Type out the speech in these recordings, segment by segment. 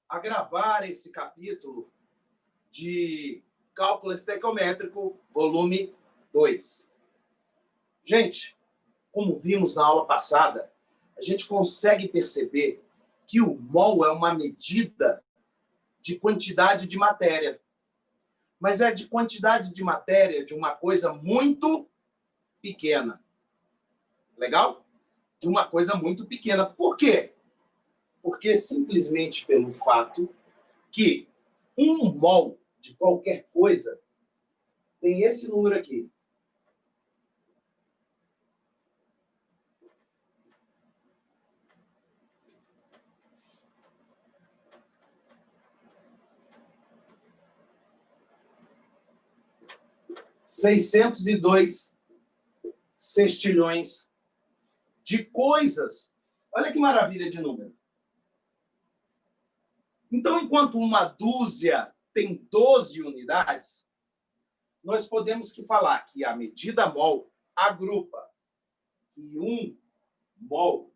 a gravar esse capítulo de Cálculo Estequiométrico, volume 2. Gente, como vimos na aula passada, a gente consegue perceber que o mol é uma medida de quantidade de matéria. Mas é de quantidade de matéria de uma coisa muito pequena. Legal? De uma coisa muito pequena. Por quê? Porque simplesmente pelo fato que um mol de qualquer coisa tem esse número aqui. $602 sextilhões de coisas. Olha que maravilha de número. Então, enquanto uma dúzia tem 12 unidades, nós podemos falar que a medida mol agrupa em um mol.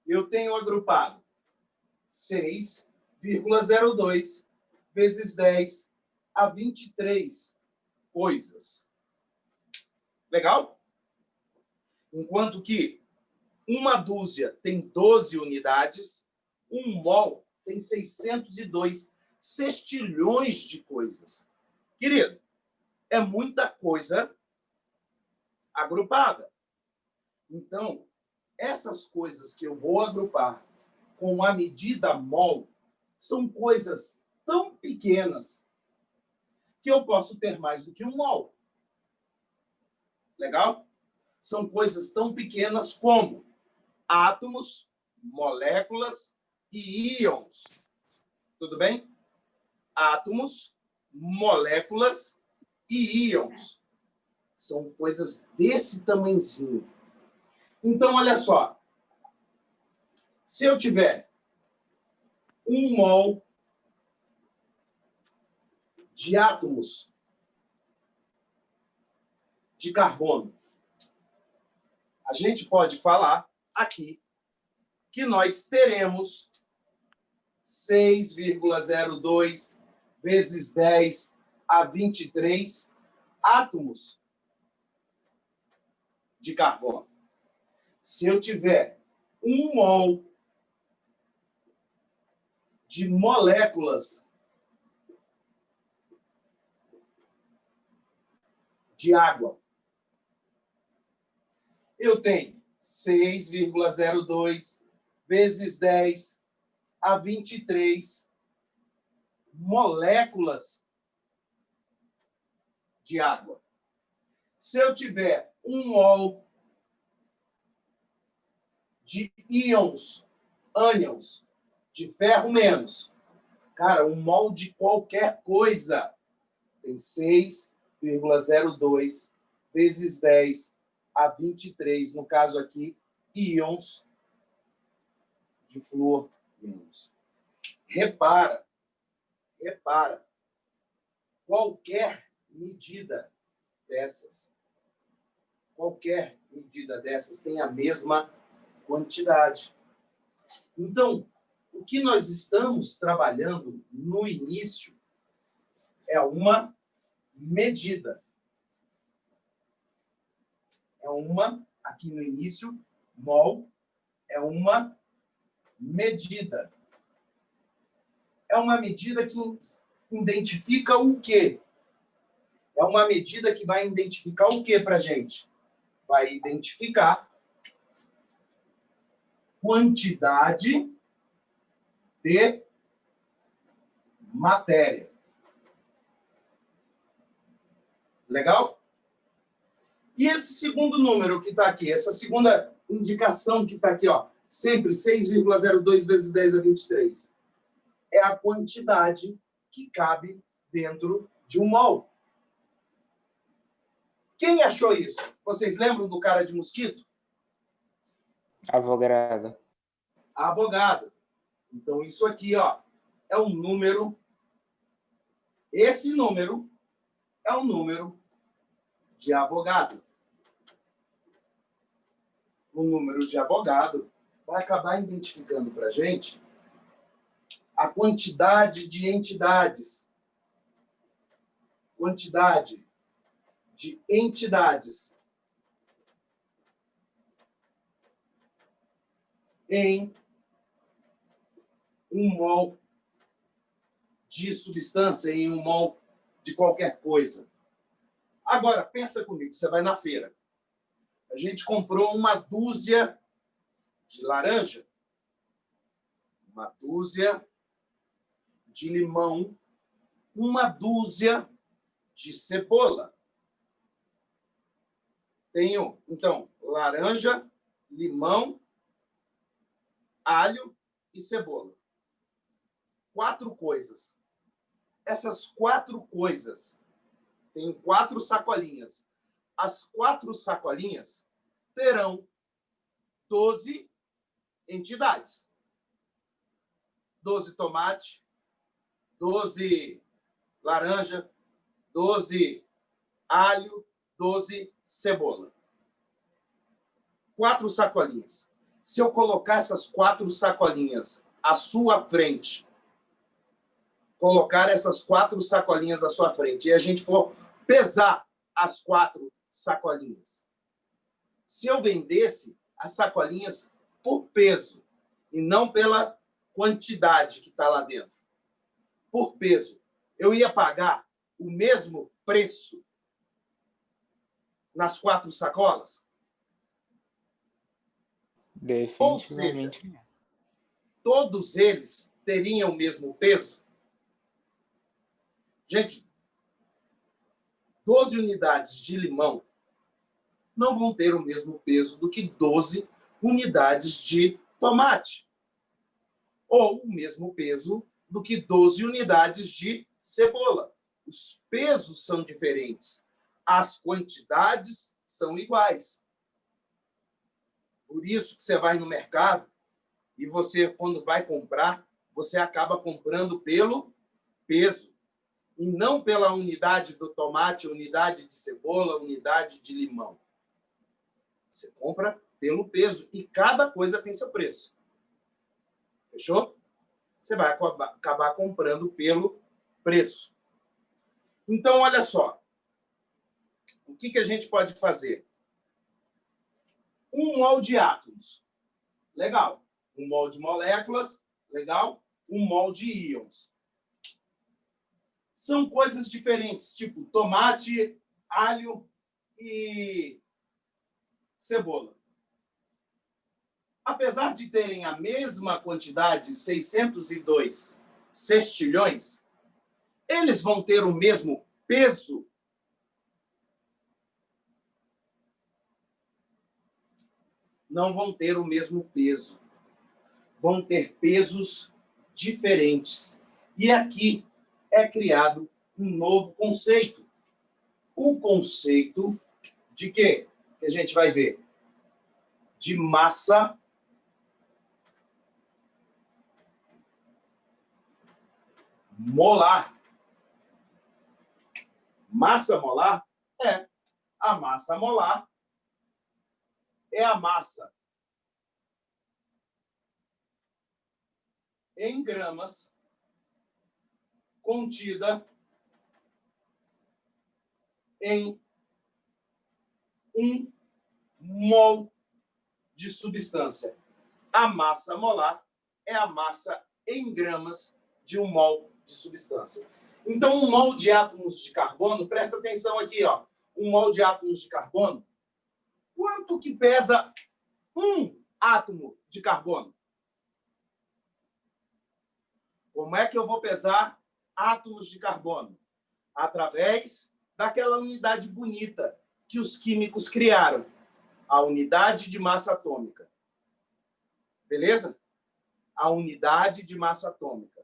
Eu tenho agrupado 6,02 vezes 10 a 23 coisas. Legal? Enquanto que uma dúzia tem 12 unidades, um mol tem 602 sextilhões de coisas. Querido, é muita coisa agrupada. Então, essas coisas que eu vou agrupar com a medida mol são coisas tão pequenas que eu posso ter mais do que um mol. Legal? São coisas tão pequenas como átomos, moléculas e íons. Tudo bem? Átomos, moléculas e íons. São coisas desse tamanhozinho. Então, olha só. Se eu tiver um mol de átomos de carbono, a gente pode falar aqui que nós teremos 6,02 vezes 10 a 23 átomos de carbono. Se eu tiver um mol de moléculas de água, eu tenho 6,02 vezes 10 a 23 moléculas de água. Se eu tiver um mol de íons, ânions, de ferro menos, cara, um mol de qualquer coisa tem 6,02 vezes 10 a 23, no caso aqui, íons de flúor menos. Repara, qualquer medida dessas tem a mesma quantidade. Então, o que nós estamos trabalhando no início é uma medida. Aqui no início, mol é uma medida. É uma medida que identifica o quê? É uma medida que vai identificar o quê para a gente? Vai identificar quantidade de matéria. Legal? E esse segundo número que está aqui, essa segunda indicação que está aqui, ó, sempre 6,02 vezes 10 a 23, é a quantidade que cabe dentro de um mol. Quem achou isso? Vocês lembram do cara de mosquito? Avogadro. Avogadro. Então, isso aqui, ó, é um número. Esse número é um número de Avogadro. O número de Avogadro vai acabar identificando para a gente a quantidade de entidades. Quantidade de entidades em um mol de substância, em um mol de qualquer coisa. Agora, pensa comigo, você vai na feira. A gente comprou uma dúzia de laranja, uma dúzia de limão, uma dúzia de cebola. Tenho, então, laranja, limão, alho e cebola. 4 coisas. Essas 4 coisas, tem 4 sacolinhas. As 4 sacolinhas terão 12 entidades. 12 tomate, 12 laranja, 12 alho, 12 cebola. 4 sacolinhas. Se eu colocar essas 4 sacolinhas à sua frente, colocar essas 4 sacolinhas à sua frente e a gente for pesar as 4 sacolinhas. Se eu vendesse as sacolinhas por peso e não pela quantidade que está lá dentro, por peso, eu ia pagar o mesmo preço nas 4 sacolas? Definitivamente. Ou seja, todos eles teriam o mesmo peso? Gente, 12 unidades de limão não vão ter o mesmo peso do que 12 unidades de tomate. Ou o mesmo peso do que 12 unidades de cebola. Os pesos são diferentes. As quantidades são iguais. Por isso que você vai no mercado e você, quando vai comprar, você acaba comprando pelo peso e não pela unidade do tomate, unidade de cebola, unidade de limão. Você compra pelo peso e cada coisa tem seu preço. Fechou? Você vai acabar comprando pelo preço. Então, olha só. O que a gente pode fazer? Um mol de átomos. Legal. Um mol de moléculas. Legal. Um mol de íons. São coisas diferentes, tipo tomate, alho e cebola. Apesar de terem a mesma quantidade, 602 sextilhões, eles vão ter o mesmo peso? Não vão ter o mesmo peso. Vão ter pesos diferentes. E aqui é criado um novo conceito. O conceito de quê? Que a gente vai ver. De massa molar. Massa molar é a massa molar. É a massa em gramas contida em 1 mol de substância. A massa molar é a massa em gramas de 1 mol de substância. Então, 1 mol de átomos de carbono, presta atenção aqui, ó. 1 mol de átomos de carbono, quanto que pesa 1 átomo de carbono? Como é que eu vou pesar átomos de carbono? Através daquela unidade bonita que os químicos criaram, a unidade de massa atômica. Beleza? A unidade de massa atômica.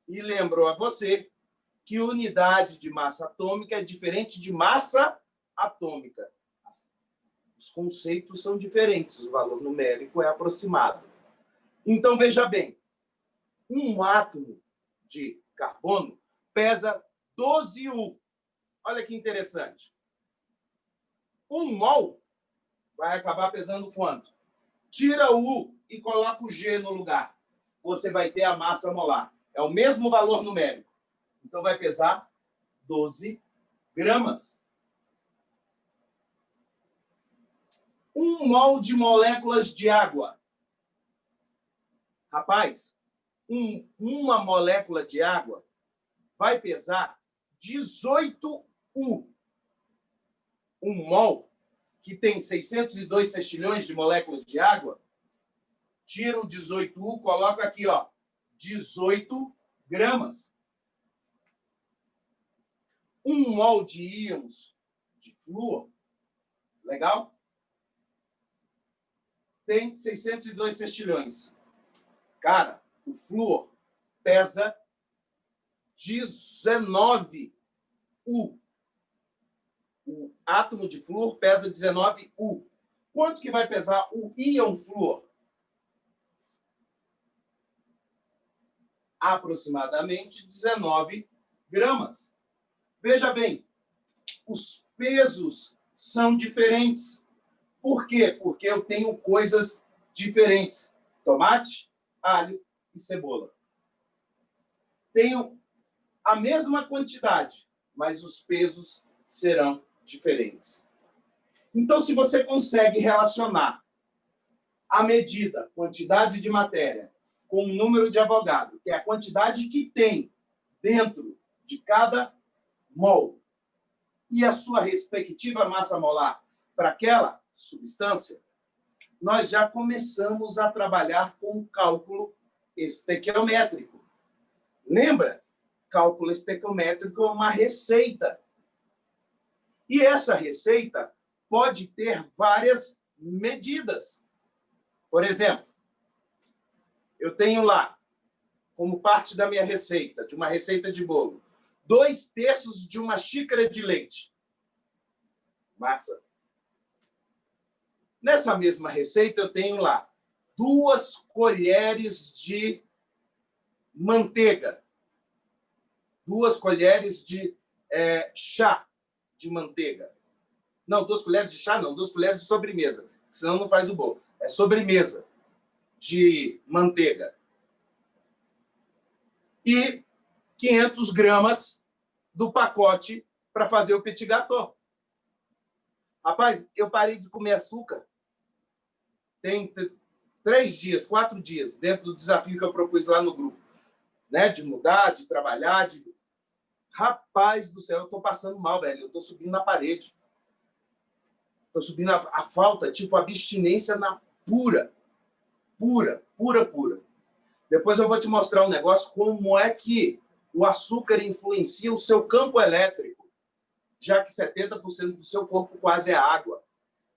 E lembro a você que unidade de massa atômica é diferente de massa atômica. Os conceitos são diferentes, o valor numérico é aproximado. Então, veja bem, 1 átomo de carbono pesa 12 U. Olha que interessante. 1 mol vai acabar pesando quanto? Tira o U e coloca o G no lugar. Você vai ter a massa molar. É o mesmo valor numérico. Então, vai pesar 12 gramas. 1 mol de moléculas de água. Rapaz, uma molécula de água vai pesar 18 U. 1 mol, que tem 602 sextilhões de moléculas de água, tira o 18U, coloca aqui, ó, 18 gramas. 1 mol de íons de flúor, legal? Tem 602 sextilhões. Cara, o flúor pesa 19 U. O átomo de flúor pesa 19 U. Quanto que vai pesar o íon flúor? Aproximadamente 19 gramas. Veja bem, os pesos são diferentes. Por quê? Porque eu tenho coisas diferentes. Tomate, alho e cebola. Tenho a mesma quantidade, mas os pesos serão diferentes. Então, se você consegue relacionar a medida, quantidade de matéria, com o número de Avogadro, que é a quantidade que tem dentro de cada mol, e a sua respectiva massa molar para aquela substância, nós já começamos a trabalhar com o cálculo estequiométrico. Lembra? Cálculo estequiométrico é uma receita. E essa receita pode ter várias medidas. Por exemplo, eu tenho lá, como parte da minha receita, de uma receita de bolo, 2/3 de uma xícara de leite. Massa. Nessa mesma receita, eu tenho lá 2 colheres de manteiga. 2 colheres de chá de manteiga. Não, 2 colheres de chá, não. 2 colheres de sobremesa. Senão não faz o bolo. É sobremesa de manteiga. E 500 gramas do pacote para fazer o petit gâteau. Rapaz, eu parei de comer açúcar. Tem 3 dias, 4 dias, dentro do desafio que eu propus lá no grupo. Né? De mudar, de trabalhar, de... Rapaz do céu, eu estou passando mal, velho. Eu estou subindo na parede. Estou subindo a falta, tipo abstinência na pura. Pura. Depois eu vou te mostrar um negócio, como é que o açúcar influencia o seu campo elétrico, já que 70% do seu corpo quase é água.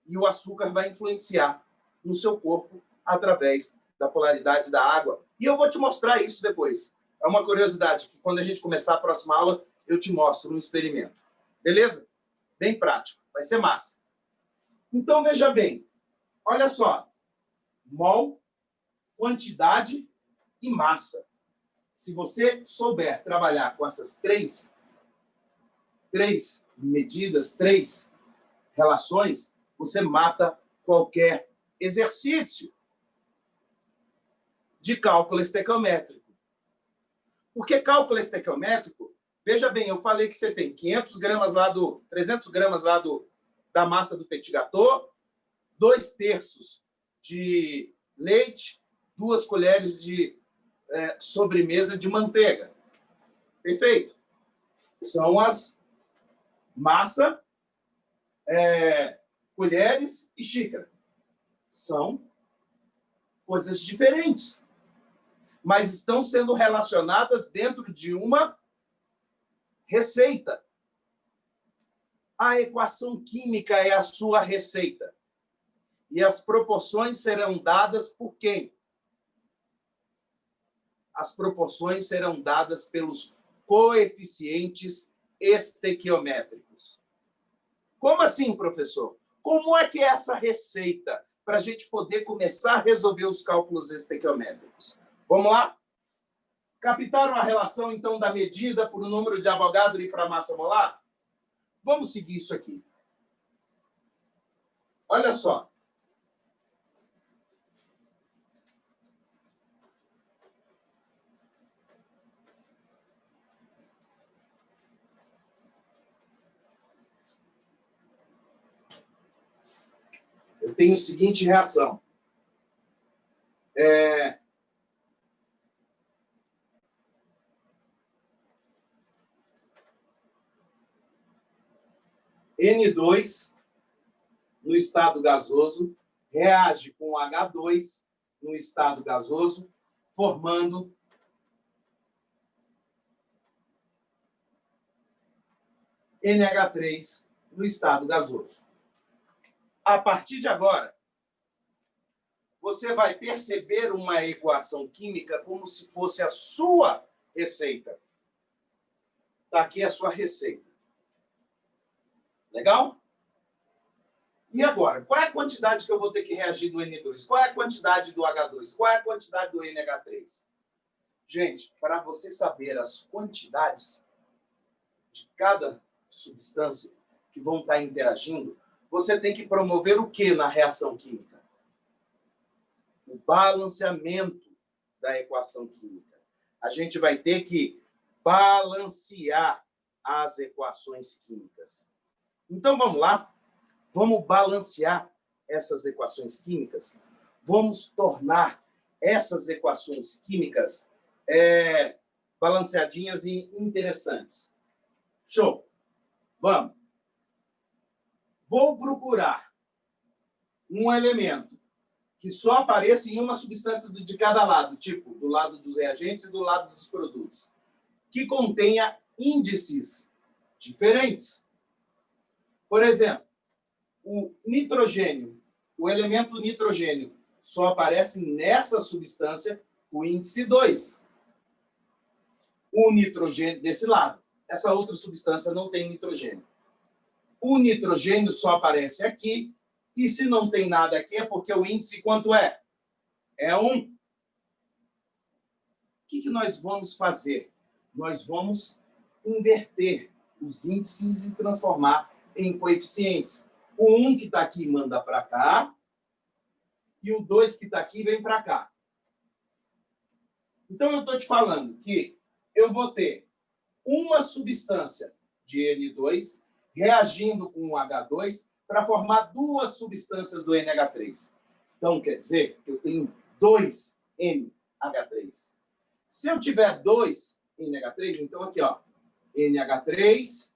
E o açúcar vai influenciar no seu corpo através da polaridade da água. E eu vou te mostrar isso depois. É uma curiosidade que, quando a gente começar a próxima aula, eu te mostro um experimento. Beleza? Bem prático. Vai ser massa. Então, veja bem. Olha só. Mol, quantidade e massa. Se você souber trabalhar com essas três medidas, 3 relações, você mata qualquer exercício de cálculo estequiométrico. Porque cálculo estequiométrico, veja bem, eu falei que você tem 300 gramas lá da massa do petit gâteau, 2/3 de leite, 2 colheres de sobremesa de manteiga. Perfeito? São as massa, colheres e xícara. São coisas diferentes, mas estão sendo relacionadas dentro de uma receita. A equação química é a sua receita. E as proporções serão dadas por quem? As proporções serão dadas pelos coeficientes estequiométricos. Como assim, professor? Como é que é essa receita para a gente poder começar a resolver os cálculos estequiométricos? Vamos lá? Captaram a relação, então, da medida por o número de Avogadro e para a massa molar? Vamos seguir isso aqui. Olha só. eu tenho a seguinte reação. N2 no estado gasoso reage com H2 no estado gasoso, formando NH3 no estado gasoso. A partir de agora, você vai perceber uma equação química como se fosse a sua receita. Está aqui a sua receita. Legal? E agora, qual é a quantidade que eu vou ter que reagir do N2? Qual é a quantidade do H2? Qual é a quantidade do NH3? Gente, para você saber as quantidades de cada substância que vão estar interagindo, você tem que promover o que na reação química? O balanceamento da equação química. A gente vai ter que balancear as equações químicas. Então, vamos lá. Vamos balancear essas equações químicas. Vamos tornar essas equações químicas balanceadinhas e interessantes. Show! Vamos. Vou procurar um elemento que só apareça em uma substância de cada lado, tipo do lado dos reagentes e do lado dos produtos, que contenha índices diferentes. Por exemplo, o nitrogênio, o elemento nitrogênio, só aparece nessa substância o índice 2. O nitrogênio desse lado. Essa outra substância não tem nitrogênio. O nitrogênio só aparece aqui, e se não tem nada aqui é porque o índice quanto é? É 1. O que nós vamos fazer? Nós vamos inverter os índices e transformar em coeficientes. O 1 que está aqui manda para cá, e o 2 que está aqui vem para cá. Então, eu estou te falando que eu vou ter uma substância de N2 reagindo com o H2 para formar duas substâncias do NH3. Então, quer dizer que eu tenho 2 NH3. Se eu tiver 2 NH3, então aqui, ó, NH3,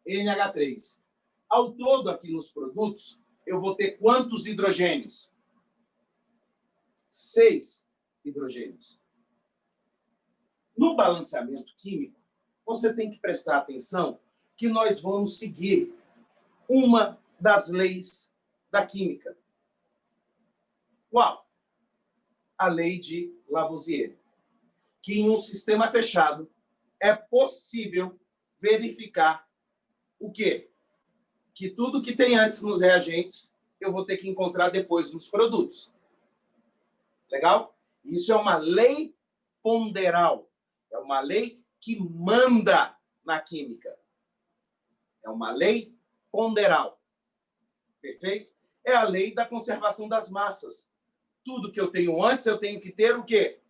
NH3. Ao todo, aqui nos produtos, eu vou ter quantos hidrogênios? 6 hidrogênios. No balanceamento químico, você tem que prestar atenção que nós vamos seguir uma das leis da química. Qual? A lei de Lavoisier. Que em um sistema fechado é possível verificar o quê? Que tudo que tem antes nos reagentes, eu vou ter que encontrar depois nos produtos. Legal? Isso é uma lei ponderal. É uma lei que manda na química. É uma lei ponderal. Perfeito? É a lei da conservação das massas. Tudo que eu tenho antes, eu tenho que ter o quê?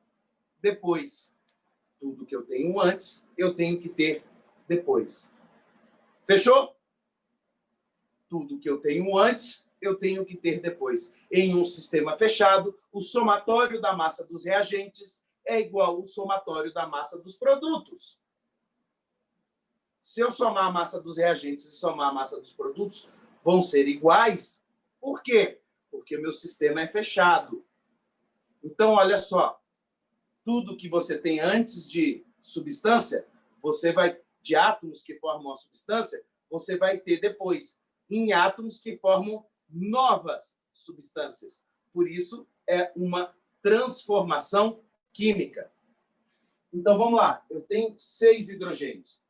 Depois. Tudo que eu tenho antes, eu tenho que ter depois. Fechou? Tudo que eu tenho antes, eu tenho que ter depois. Em um sistema fechado, o somatório da massa dos reagentes é igual ao somatório da massa dos produtos. Se eu somar a massa dos reagentes e somar a massa dos produtos, vão ser iguais. Por quê? Porque o meu sistema é fechado. Então, olha só. Tudo que você tem antes de substância, você vai, de átomos que formam a substância, você vai ter depois em átomos que formam novas substâncias. Por isso, é uma transformação química. Então, vamos lá. Eu tenho 6 hidrogênios.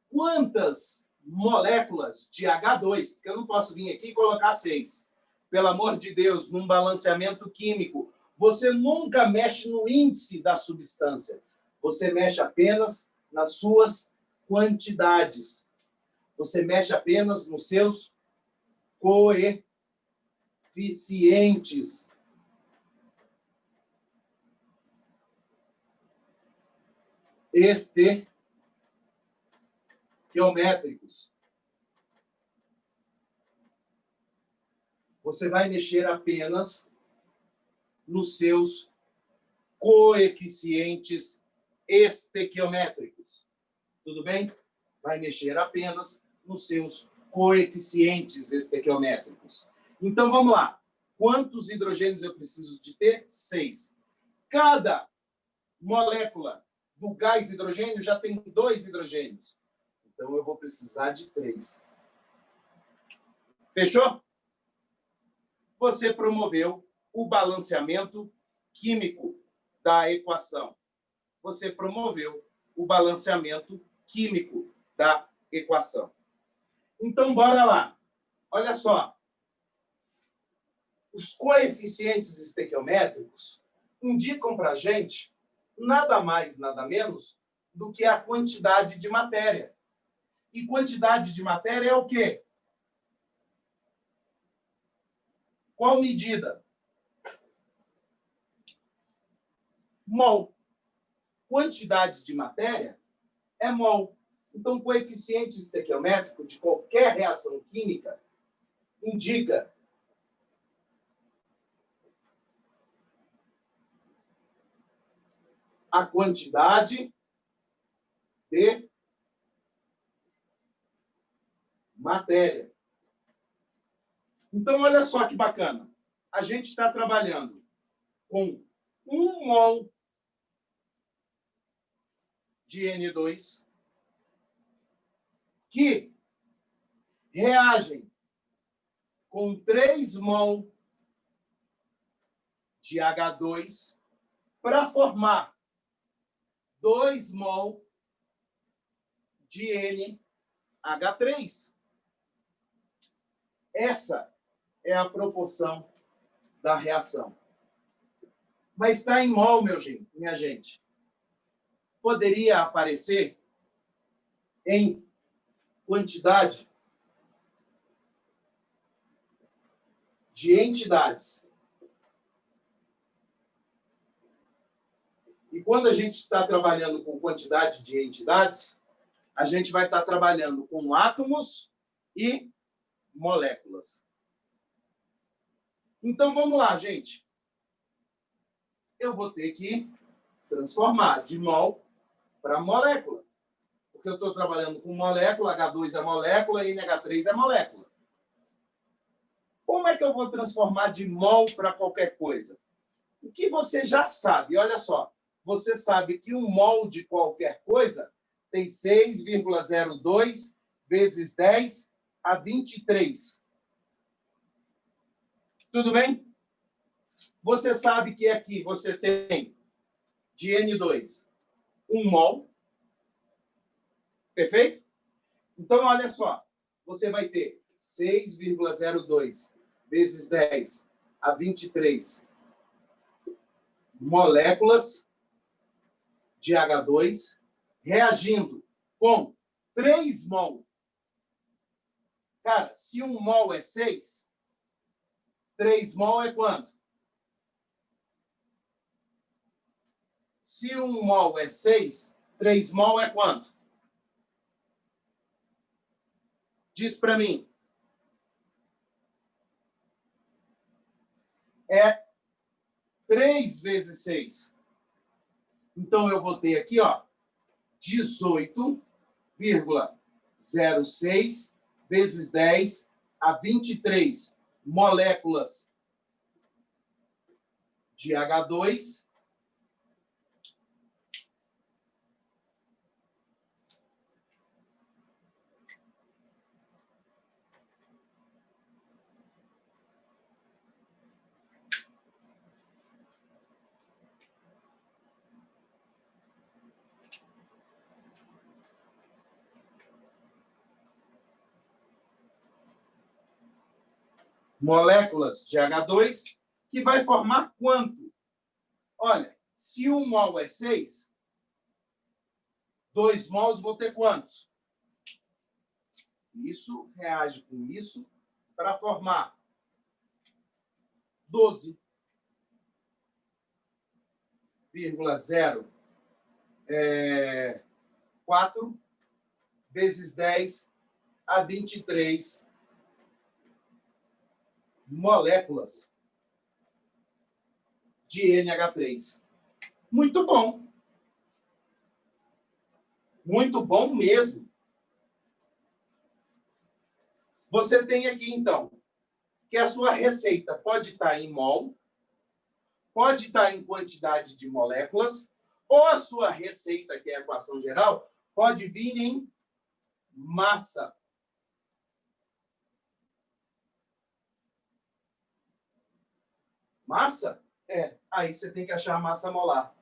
Quantas moléculas de H2, porque eu não posso vir aqui e colocar 6. Pelo amor de Deus, num balanceamento químico, você nunca mexe no índice da substância. Você mexe apenas nas suas quantidades. Você mexe apenas nos seus coeficientes. Estequiométricos. você vai mexer apenas nos seus coeficientes estequiométricos. Tudo bem? Vai mexer apenas nos seus coeficientes estequiométricos. Então, vamos lá. Quantos hidrogênios eu preciso de ter? 6. Cada molécula do gás hidrogênio já tem 2 hidrogênios. Então, eu vou precisar de 3. Fechou? Você promoveu o balanceamento químico da equação. Você promoveu o balanceamento químico da equação. Então, bora lá. Olha só. Os coeficientes estequiométricos indicam para a gente nada mais, nada menos do que a quantidade de matéria. E quantidade de matéria é o quê? Qual medida? Mol. Quantidade de matéria é mol. Então, o coeficiente estequiométrico de qualquer reação química indica a quantidade de matéria. Então, olha só que bacana. A gente está trabalhando com 1 mol de N2 que reagem com 3 mol de H2 para formar 2 mol de NH3. Essa é a proporção da reação. Mas está em mol, minha gente. Poderia aparecer em quantidade de entidades. E quando a gente está trabalhando com quantidade de entidades, a gente vai estar trabalhando com átomos e moléculas. Então, vamos lá, gente. Eu vou ter que transformar de mol para molécula. Porque eu estou trabalhando com molécula, H2 é molécula e NH3 é molécula. Como é que eu vou transformar de mol para qualquer coisa? O que você já sabe, olha só. Você sabe que 1 mol de qualquer coisa tem 6,02 vezes 10 a 23. Tudo bem? Você sabe que aqui você tem de N2 1 mol. Perfeito? Então, olha só. Você vai ter 6,02 vezes 10 a 23 moléculas de H2 reagindo com 3 mol. Cara, se 1 mol é 6, 3 mol é quanto? Se 1 mol é 6, 3 mol é quanto? Diz para mim. É 3 vezes 6. Então, eu vou ter aqui, ó, 18,06 vezes 10 a 23 moléculas de H2 moléculas de H2, que vai formar quanto? Olha, se 1 mol é 6, 2 mols vou ter quantos? Isso reage com isso para formar 12,04 vezes 10 a 23 moléculas de NH3. Muito bom. Muito bom mesmo. Você tem aqui, então, que a sua receita pode estar em mol, pode estar em quantidade de moléculas, ou a sua receita, que é a equação geral, pode vir em massa. Massa? Aí você tem que achar a massa molar.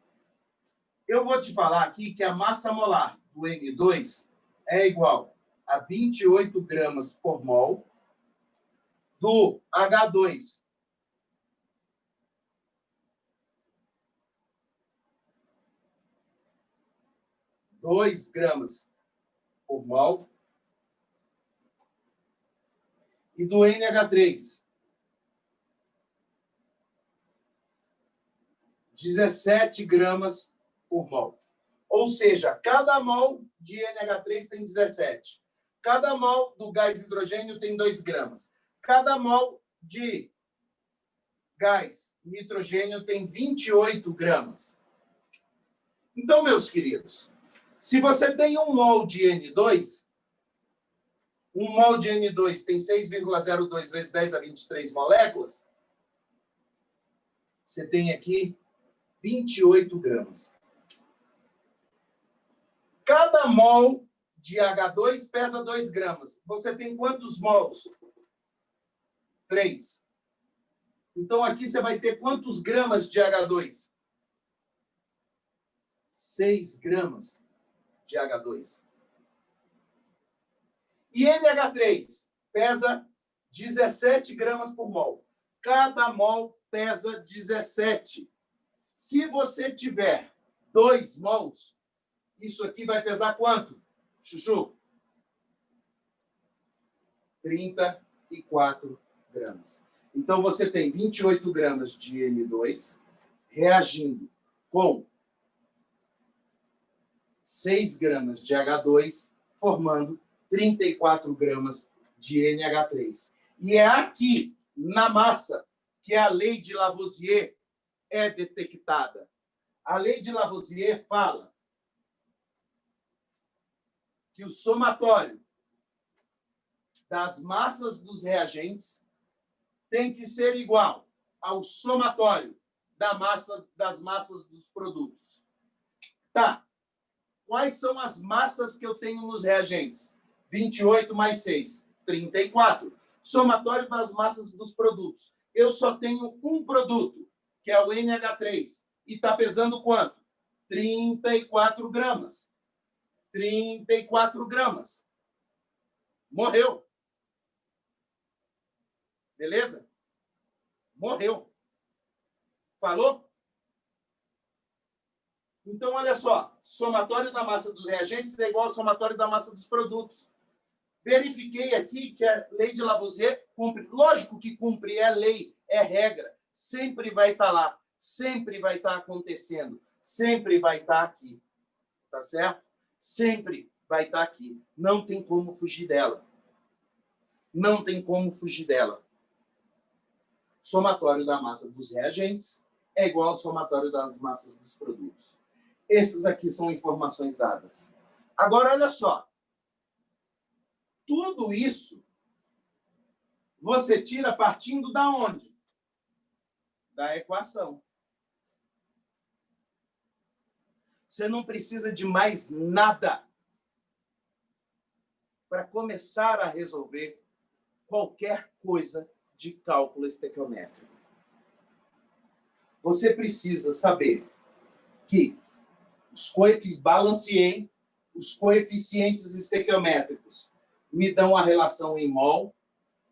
Eu vou te falar aqui que a massa molar do N2 é igual a 28 gramas por mol do H2. Dois gramas por mol. E do NH3. 17 gramas por mol. Ou seja, cada mol de NH3 tem 17. Cada mol do gás hidrogênio tem 2 gramas. Cada mol de gás nitrogênio tem 28 gramas. Então, meus queridos, se você tem um mol de N2, um mol de N2 tem 6,02 vezes 10 a 23 moléculas, você tem aqui 28 gramas. Cada mol de H2 pesa 2 gramas. Você tem quantos mols? 3. Então, aqui você vai ter quantos gramas de H2? 6 gramas de H2. E NH3 pesa 17 gramas por mol. Cada mol pesa 17. Se você tiver 2 mols, isso aqui vai pesar quanto, Chuchu? 34 gramas. Então, você tem 28 gramas de N2 reagindo com 6 gramas de H2, formando 34 gramas de NH3. E é aqui, na massa, que a lei de Lavoisier é detectada. A lei de Lavoisier fala que o somatório das massas dos reagentes tem que ser igual ao somatório das massas dos produtos. Tá. Quais são as massas que eu tenho nos reagentes? 28 mais 6, 34. Somatório das massas dos produtos. Eu só tenho um produto, que é o NH3. E está pesando quanto? 34 gramas. 34 gramas. Morreu. Beleza? Morreu. Falou? Então, olha só. Somatório da massa dos reagentes é igual ao somatório da massa dos produtos. Verifiquei aqui que a lei de Lavoisier cumpre. Lógico que cumpre, é lei, é regra. Sempre vai estar lá. Sempre vai estar acontecendo. Sempre vai estar aqui. Tá certo? Sempre vai estar aqui. Não tem como fugir dela. Não tem como fugir dela. Somatório da massa dos reagentes é igual ao somatório das massas dos produtos. Essas aqui são informações dadas. Agora, olha só. Tudo isso você tira partindo da onde? Da equação. Você não precisa de mais nada para começar a resolver qualquer coisa de cálculo estequiométrico. Você precisa saber que os coeficientes Balancier, os coeficientes estequiométricos, me dão a relação em mol.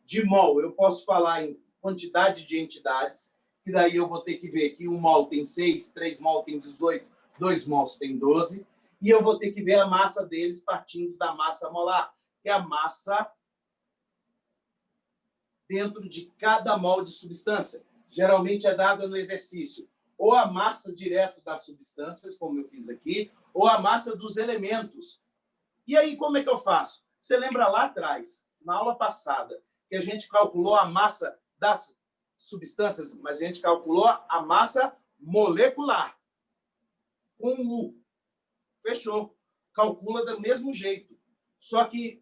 De mol, eu posso falar em quantidade de entidades, que daí eu vou ter que ver que 1 mol tem 6, 3 mol tem 18, 2 mols tem 12, e eu vou ter que ver a massa deles partindo da massa molar, que é a massa dentro de cada mol de substância. Geralmente é dada no exercício ou a massa direto das substâncias, como eu fiz aqui, ou a massa dos elementos. E aí, como é que eu faço? Você lembra lá atrás, na aula passada, que a gente calculou a massa das substâncias, mas a gente calculou a massa molecular. Com U. Fechou. Calcula do mesmo jeito. Só que,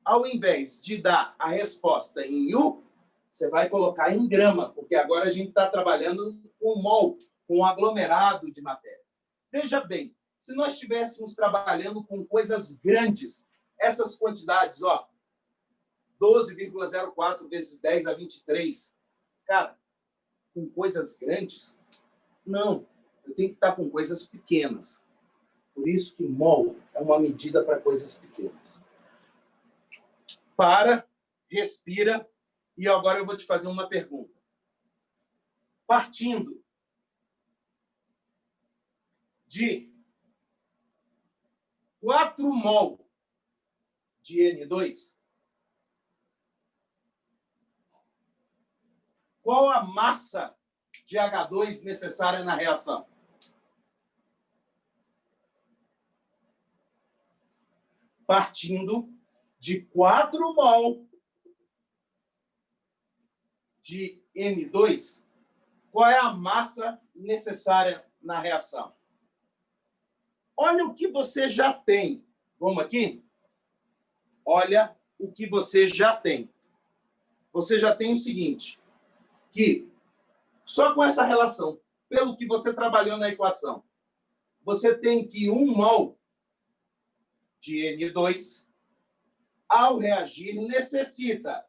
ao invés de dar a resposta em U, você vai colocar em grama, porque agora a gente está trabalhando com mol, com aglomerado de matéria. Veja bem, se nós estivéssemos trabalhando com coisas grandes, essas quantidades, ó, 12,04 vezes 10 a 23, cara, com coisas grandes, não, eu tenho que estar com coisas pequenas. Por isso que mol é uma medida para coisas pequenas. Para, respira, e agora eu vou te fazer uma pergunta. Partindo de 4 mol de N2, qual a massa de H2 necessária na reação? Partindo de 4 mol de N2, qual é a massa necessária na reação? Olha o que você já tem. Vamos aqui? Olha o que você já tem. Você já tem o seguinte, que só com essa relação, pelo que você trabalhou na equação, você tem que 1 mol de N2, ao reagir, necessita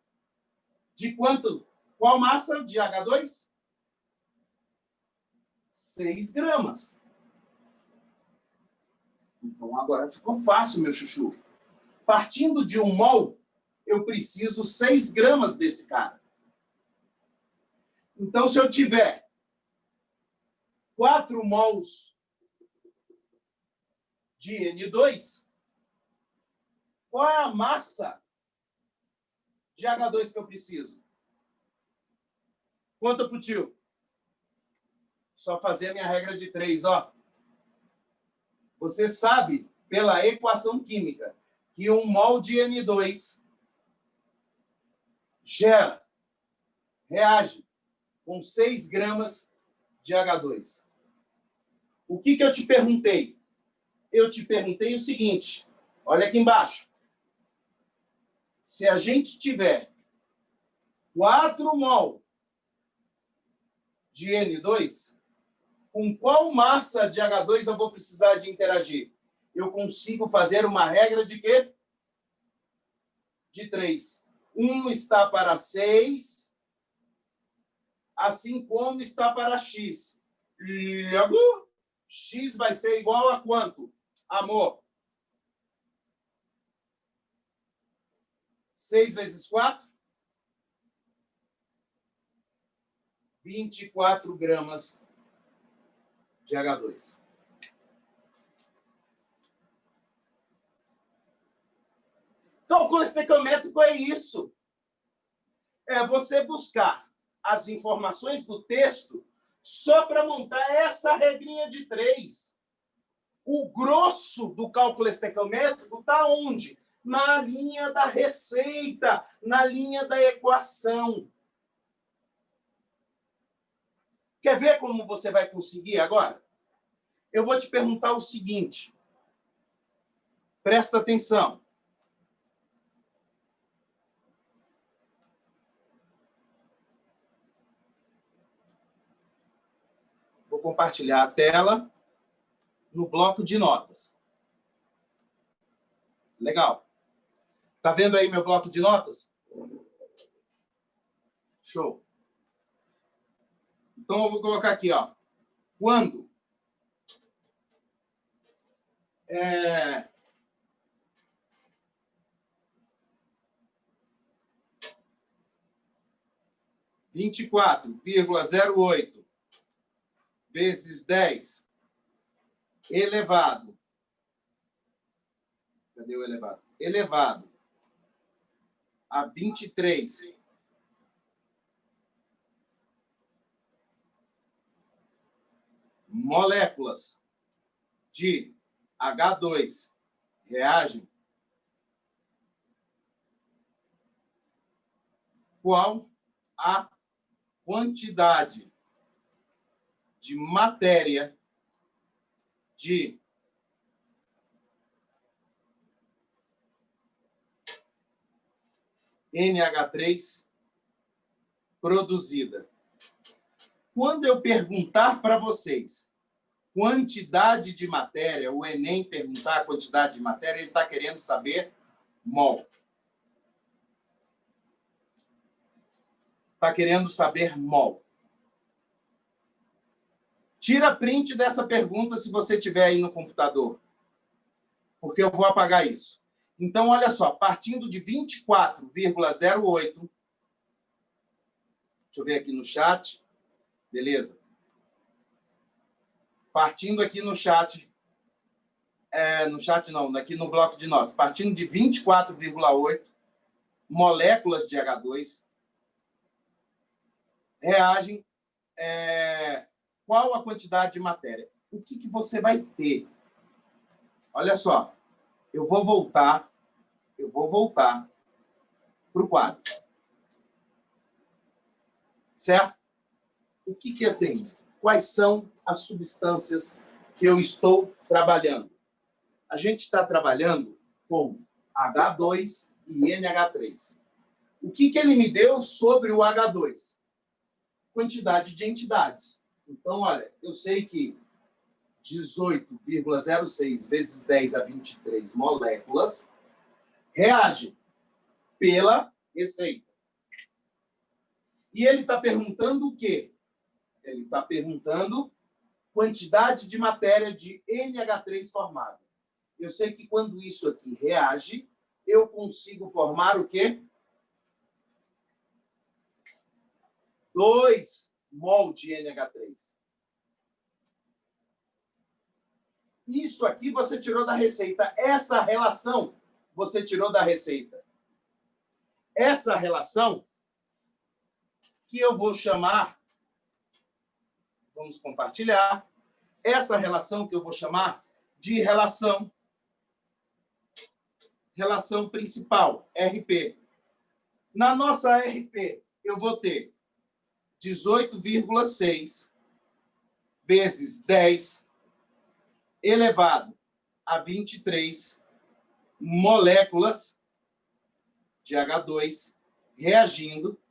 de quanto? Qual massa de H2? 6 gramas. Então, agora ficou fácil, meu chuchu. Partindo de 1 mol, eu preciso 6 gramas desse cara. Então, se eu tiver 4 mols de N2, qual é a massa de H2 que eu preciso? Conta pro tio. Só fazer a minha regra de 3, ó. Você sabe, pela equação química, que 1 mol de N2 reage com 6 gramas de H2. O que eu te perguntei? Eu te perguntei o seguinte, olha aqui embaixo. Se a gente tiver 4 mol de N2, com qual massa de H2 eu vou precisar de interagir? Eu consigo fazer uma regra de quê? De 3. 1 está para 6, assim como está para X. Logo, X vai ser igual a quanto? Amor? 6 vezes 4? 24 gramas de H2. Cálculo estequiométrico é isso. É você buscar as informações do texto só para montar essa regrinha de 3. O grosso do cálculo estequiométrico está onde? Na linha da receita, na linha da equação. Quer ver como você vai conseguir agora? Eu vou te perguntar o seguinte. Presta atenção. Vou compartilhar a tela no bloco de notas. Legal. Tá vendo aí meu bloco de notas? Show. Então, eu vou colocar aqui, ó. Quando 24,08 vezes 10 elevado. Cadê o elevado? Elevado a 23 moléculas de H2 reagem, qual a quantidade de matéria de NH3 produzida. Quando eu perguntar para vocês quantidade de matéria, o Enem perguntar a quantidade de matéria, ele está querendo saber mol. Está querendo saber mol. Tira print dessa pergunta se você tiver aí no computador, porque eu vou apagar isso. Então, olha só, partindo de 24,08, deixa eu ver aqui no chat, beleza? Partindo aqui no chat, aqui no bloco de notas, partindo de 24,8 moléculas de H2 reagem, qual a quantidade de matéria? O que você vai ter? Olha só, eu vou voltar para o quadro. Certo? O que eu tenho? Quais são as substâncias que eu estou trabalhando? A gente está trabalhando com H2 e NH3. O que ele me deu sobre o H2? Quantidade de entidades. Então, olha, eu sei que 18,06 vezes 10 a 23 moléculas reagem pela receita. E ele está perguntando o quê? Ele está perguntando quantidade de matéria de NH3 formada. Eu sei que quando isso aqui reage, eu consigo formar o quê? 2 mol de NH3. Isso aqui você tirou da receita. Essa relação você tirou da receita. Essa relação que eu vou chamar, vamos compartilhar, essa relação que eu vou chamar de relação principal, RP. Na nossa RP, eu vou ter 18,6 vezes 10 elevado a 23 moléculas de H2 reagindo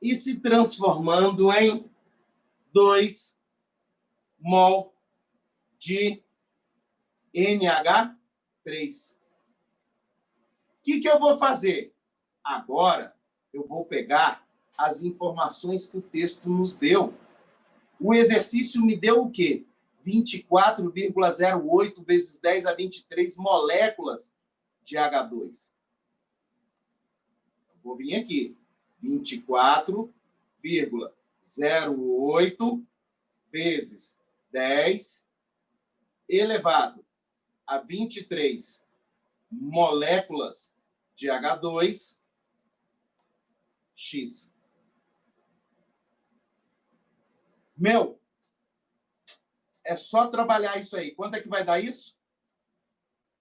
e se transformando em 2 mol de NH3. O que eu vou fazer? Agora, eu vou pegar as informações que o texto nos deu. O exercício me deu o quê? 24,08 vezes 10 a 23 moléculas de H2. Eu vou vir aqui. 24,08 vezes 10 elevado a 23 moléculas de H2, X. Meu, é só trabalhar isso aí. Quanto é que vai dar isso?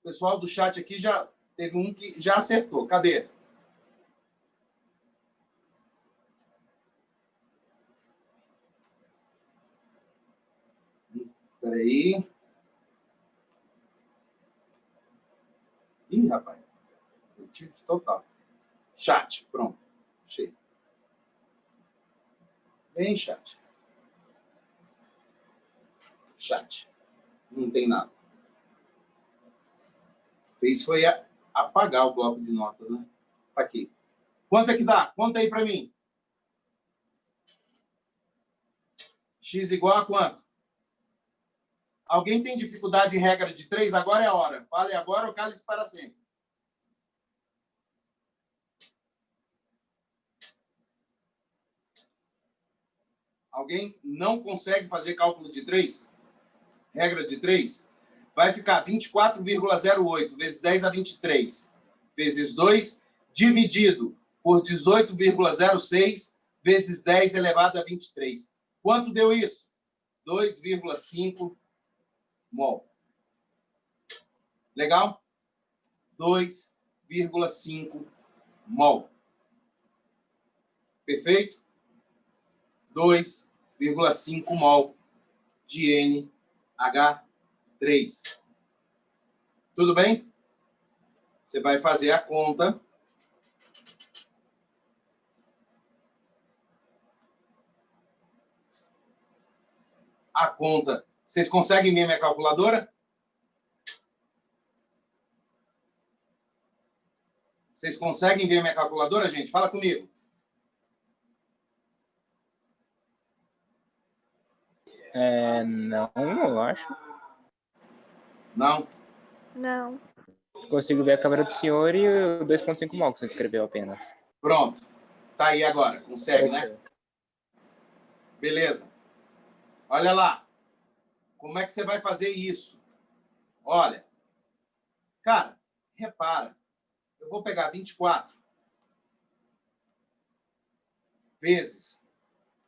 O pessoal do chat aqui já teve um que já acertou. Cadê? Espera aí. Ih, rapaz. Eu tive total. Chat, pronto. Cheio. Vem, chat. Chat. Não tem nada. Fez foi apagar o bloco de notas, né? Tá aqui. Quanto é que dá? Conta aí para mim. X igual a quanto? Alguém tem dificuldade em regra de 3? Agora é a hora. Fale agora ou cale-se para sempre. Alguém não consegue fazer cálculo de 3? Regra de 3? Vai ficar 24,08 vezes 10 a 23 vezes 2 dividido por 18,06 vezes 10 elevado a 23. Quanto deu isso? 2,5 mol. Legal? 2,5 mol. Perfeito? 2,5 mol de NH3. Tudo bem? Você vai fazer a conta. A conta. Vocês conseguem ver minha calculadora? Vocês conseguem ver minha calculadora, gente? Fala comigo. Não, eu acho. Não? Não. Consigo ver a câmera do senhor e o 2,5 mol que você escreveu apenas. Pronto. Tá aí agora. Consegue, né? Beleza. Olha lá. Como é que você vai fazer isso? Olha. Cara, repara. Eu vou pegar 24 vezes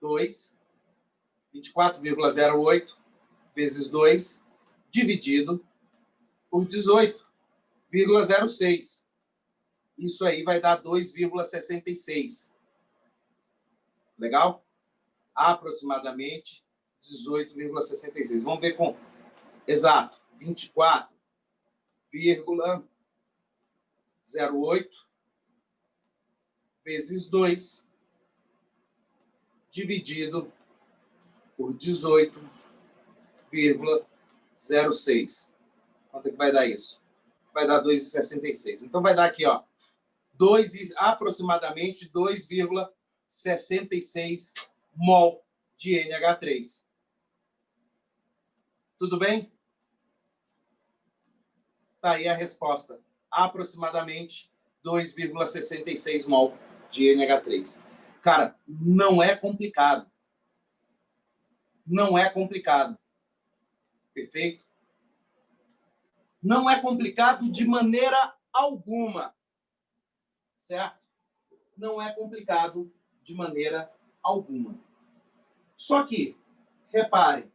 2, 24,08 vezes 2, dividido por 18,06. Isso aí vai dar 2,66. Legal? Aproximadamente 18,66. Vamos ver com exato. 24,08 vezes 2, dividido por 18,06. Quanto é que vai dar isso? Vai dar 2,66. Então, vai dar aqui, ó, aproximadamente 2,66 mol de NH3. Tudo bem? Tá aí a resposta. Aproximadamente 2,66 mol de NH3. Cara, não é complicado. Não é complicado. Perfeito? Não é complicado de maneira alguma. Certo? Não é complicado de maneira alguma. Só que, repare,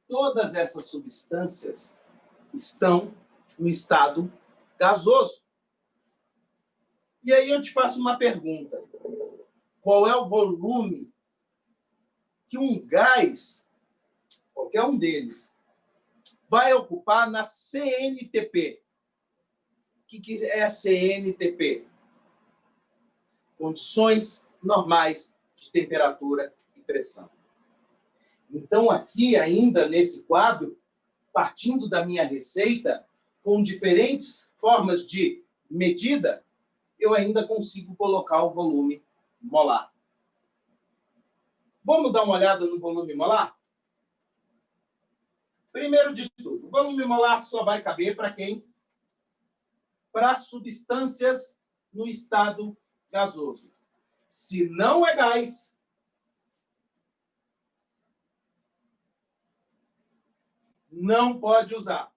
todas essas substâncias estão no estado gasoso. E aí eu te faço uma pergunta. Qual é o volume que um gás, qualquer um deles, vai ocupar na CNTP? O que é a CNTP? Condições normais de temperatura e pressão. Então, aqui, ainda nesse quadro, partindo da minha receita, com diferentes formas de medida, eu ainda consigo colocar o volume molar. Vamos dar uma olhada no volume molar? Primeiro de tudo, o volume molar só vai caber para quem? Para substâncias no estado gasoso. Se não é gás, não pode usar.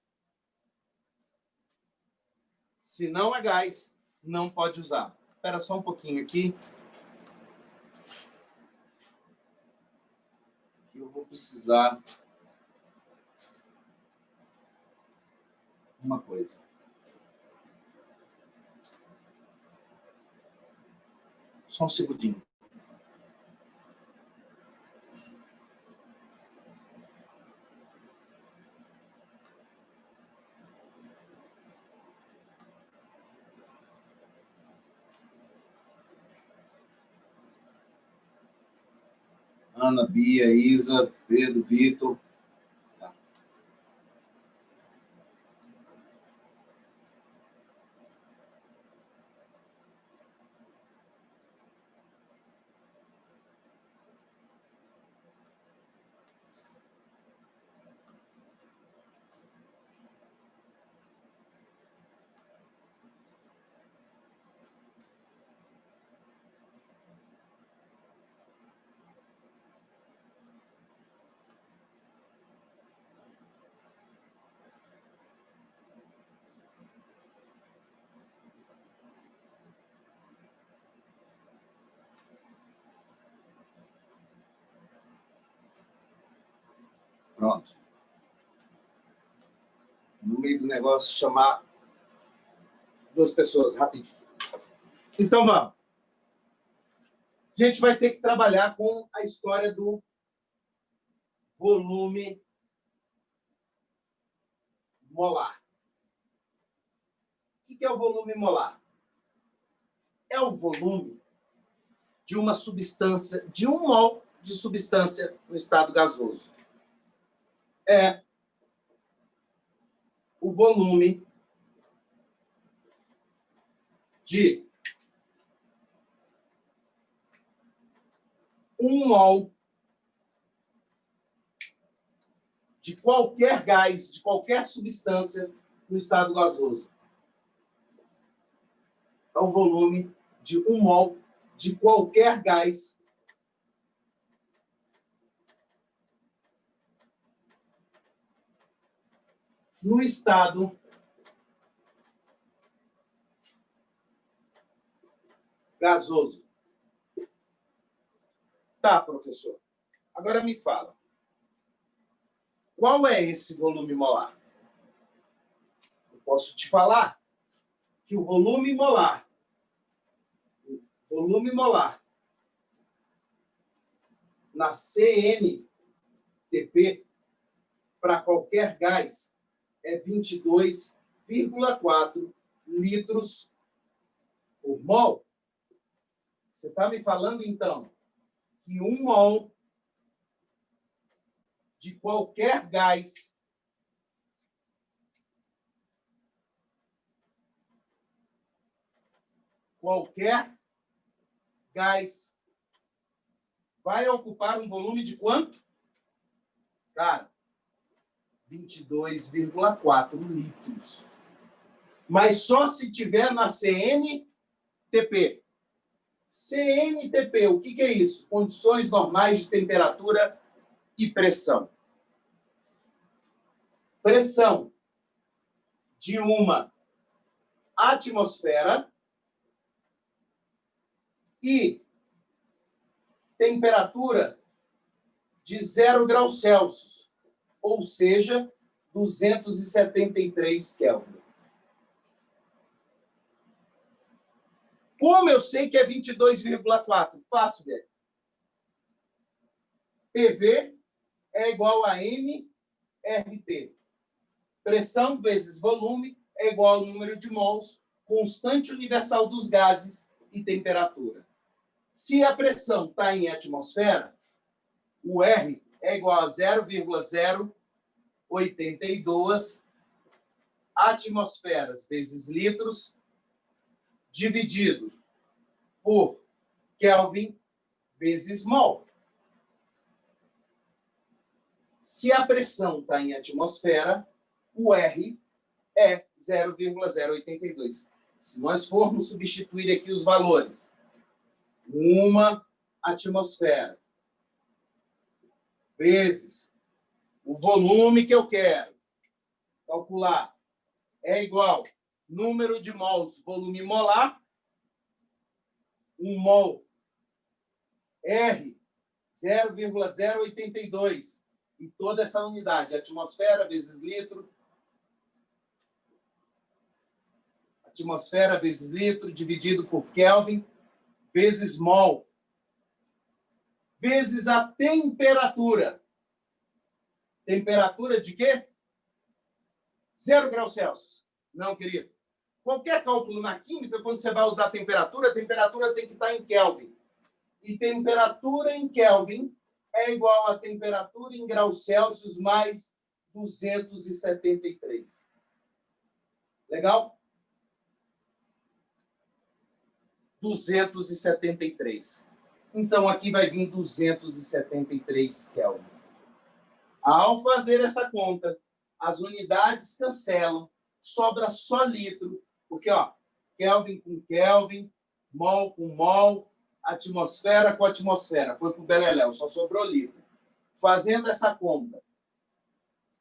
Se não é gás, não pode usar. Espera só um pouquinho aqui. Eu vou precisar uma coisa. Só um segundinho. Ana, Bia, Isa, Pedro, Vitor. Tá. Pronto. No meio do negócio, chamar duas pessoas rapidinho. Então, vamos. A gente vai ter que trabalhar com a história do volume molar. O que é o volume molar? É o volume de uma substância, de 1 mol de substância no estado gasoso. É o volume de 1 mol de qualquer gás, de qualquer substância no estado gasoso. É o volume de 1 mol de qualquer gás no estado gasoso. Tá, professor. Agora me fala. Qual é esse volume molar? Eu posso te falar que o volume molar na CNTP para qualquer gás é 22,4 litros por mol. Você está me falando, então, que 1 mol de qualquer gás vai ocupar um volume de quanto? Cara, 22,4 litros. Mas só se tiver na CNTP. CNTP, o que é isso? Condições normais de temperatura e pressão. Pressão de uma atmosfera e temperatura de 0 graus Celsius, ou seja, 273 Kelvin. Como eu sei que é 22,4? Fácil, velho. PV é igual a nRT. Pressão vezes volume é igual ao número de mols, constante universal dos gases e temperatura. Se a pressão está em atmosfera, o R é igual a 0,082 atmosferas vezes litros, dividido por Kelvin vezes mol. Se a pressão está em atmosfera, o R é 0,082. Se nós formos substituir aqui os valores, uma atmosfera vezes o volume que eu quero calcular é igual número de mols, volume molar, 1 mol, R, 0,082. E toda essa unidade, atmosfera vezes litro, dividido por Kelvin, vezes mol, vezes a temperatura. Temperatura de quê? 0 graus Celsius. Não, querido. Qualquer cálculo na química, quando você vai usar a temperatura tem que estar em Kelvin. E temperatura em Kelvin é igual a temperatura em graus Celsius mais 273. Legal? 273. Então, aqui vai vir 273 Kelvin. Ao fazer essa conta, as unidades cancelam, sobra só litro, porque, ó, Kelvin com Kelvin, mol com mol, atmosfera com atmosfera. Foi para o beleléu, só sobrou litro. Fazendo essa conta,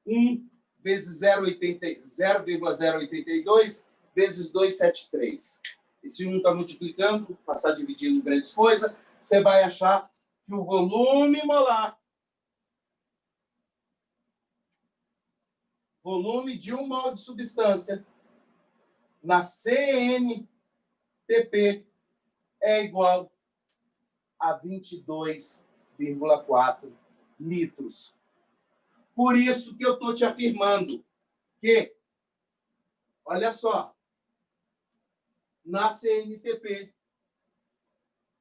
1 vezes 0,082 vezes 273. Esse 1 está multiplicando, passar dividindo grandes coisas, você vai achar que o volume molar, volume de 1 mol de substância na CNTP é igual a 22,4 litros. Por isso que eu estou te afirmando que, olha só, na CNTP,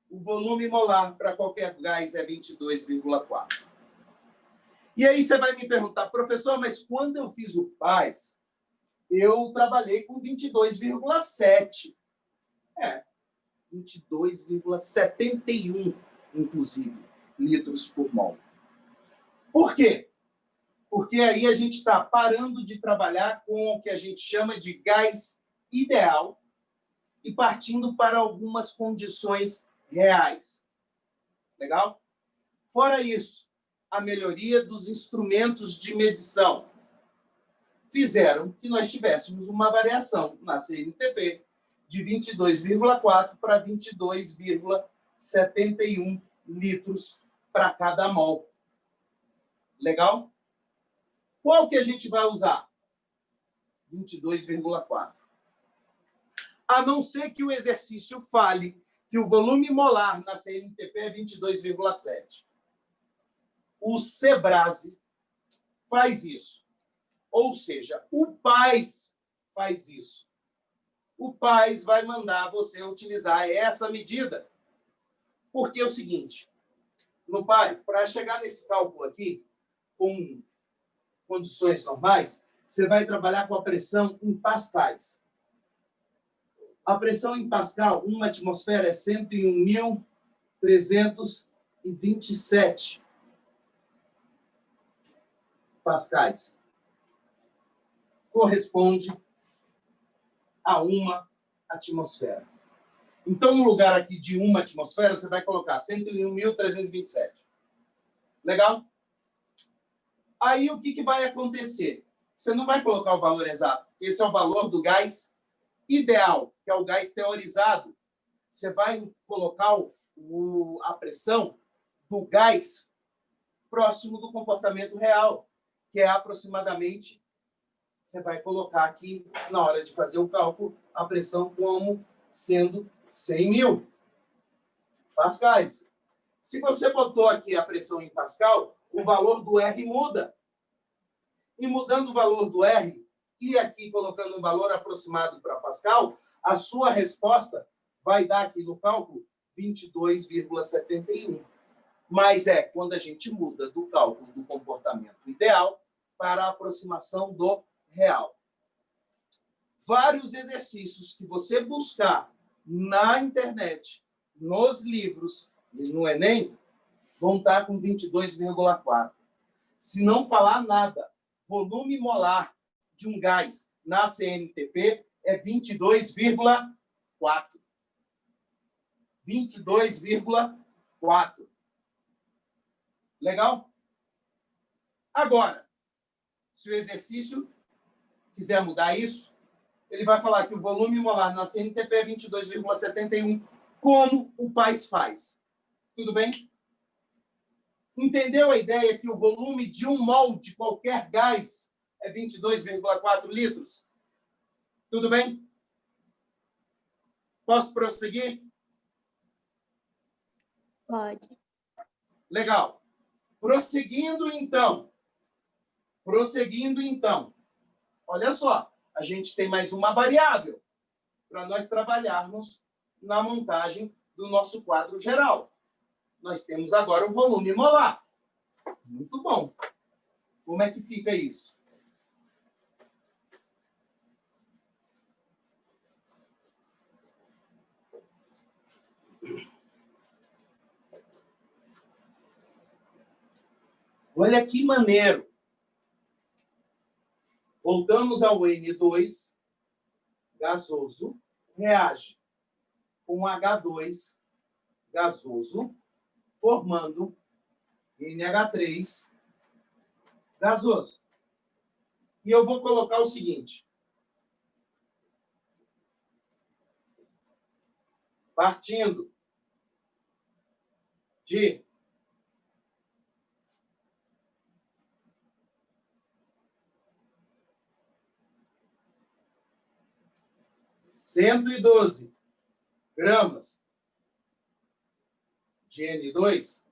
o volume molar para qualquer gás é 22,4. E aí você vai me perguntar, professor, mas quando eu fiz o PAS, eu trabalhei com 22,7. 22,71, inclusive, litros por mol. Por quê? Porque aí a gente está parando de trabalhar com o que a gente chama de gás ideal e partindo para algumas condições reais. Legal? Fora isso, a melhoria dos instrumentos de medição fizeram que nós tivéssemos uma variação na CNTP de 22,4 para 22,71 litros para cada mol. Legal? Qual que a gente vai usar? 22,4. A não ser que o exercício fale que o volume molar na CNTP é 22,7. O SEBRASE faz isso. Ou seja, o PAS faz isso. O PAS vai mandar você utilizar essa medida. Porque é o seguinte, no PAS, para chegar nesse cálculo aqui, com condições normais, você vai trabalhar com a pressão em pascais. A pressão em Pascal, uma atmosfera, é 101.327 pascais. Corresponde a uma atmosfera. Então, no lugar aqui de uma atmosfera, você vai colocar 101.327. Legal? Aí, o que vai acontecer? Você não vai colocar o valor exato. Esse é o valor do gás ideal, que é o gás teorizado. Você vai colocar a pressão do gás próximo do comportamento real, que é aproximadamente, você vai colocar aqui, na hora de fazer o cálculo, a pressão como sendo 100.000 pascais. Se você botou aqui a pressão em Pascal, o valor do R muda. E mudando o valor do R, e aqui colocando um valor aproximado para Pascal, a sua resposta vai dar aqui no cálculo 22,71. Mas é quando a gente muda do cálculo do comportamento ideal para a aproximação do real. Vários exercícios que você buscar na internet, nos livros e no Enem, vão estar com 22,4. Se não falar nada, volume molar de um gás na CNTP é 22,4. 22,4. Legal? Agora, se o exercício quiser mudar isso, ele vai falar que o volume molar na CNTP é 22,71, como o PAS faz. Tudo bem? Entendeu a ideia que o volume de um mol de qualquer gás é 22,4 litros? Tudo bem? Posso prosseguir? Pode. Legal. Prosseguindo, então. Olha só, a gente tem mais uma variável para nós trabalharmos na montagem do nosso quadro geral. Nós temos agora o volume molar. Muito bom. Como é que fica isso? Olha que maneiro. Voltamos ao N2 gasoso, reage com H2 gasoso, formando NH3 gasoso. E eu vou colocar o seguinte. Partindo de (112 gramas de N2,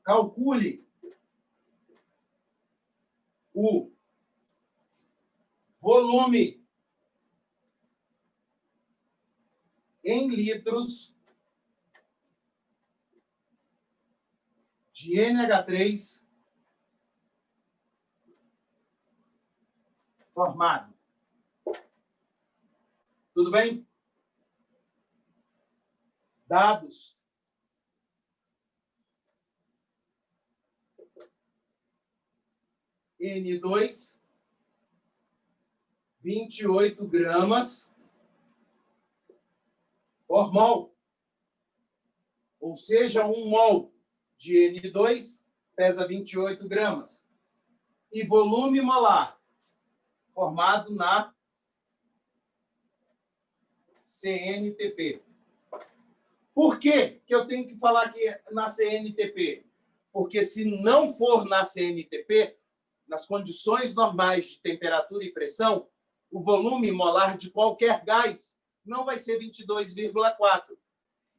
calcule o volume em litros de NH3 formado. Tudo bem? Dados. N2, 28 gramas por mol. Ou seja, 1 mol de N2 pesa 28 gramas. E volume molar formado na CNTP. Por que que eu tenho que falar aqui na CNTP? Porque se não for na CNTP, nas condições normais de temperatura e pressão, o volume molar de qualquer gás não vai ser 22,4.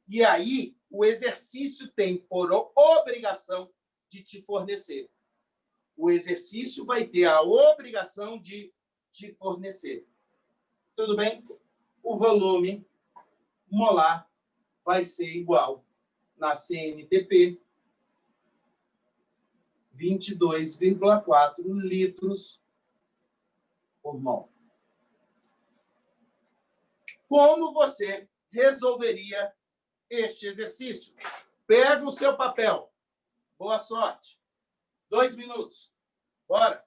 E aí, o exercício tem por obrigação de te fornecer. O exercício vai ter a obrigação de te fornecer. Tudo bem? O volume molar vai ser igual na CNTP 22,4 litros por mol. Como você resolveria este exercício? Pega o seu papel. Boa sorte. 2 minutos. Bora.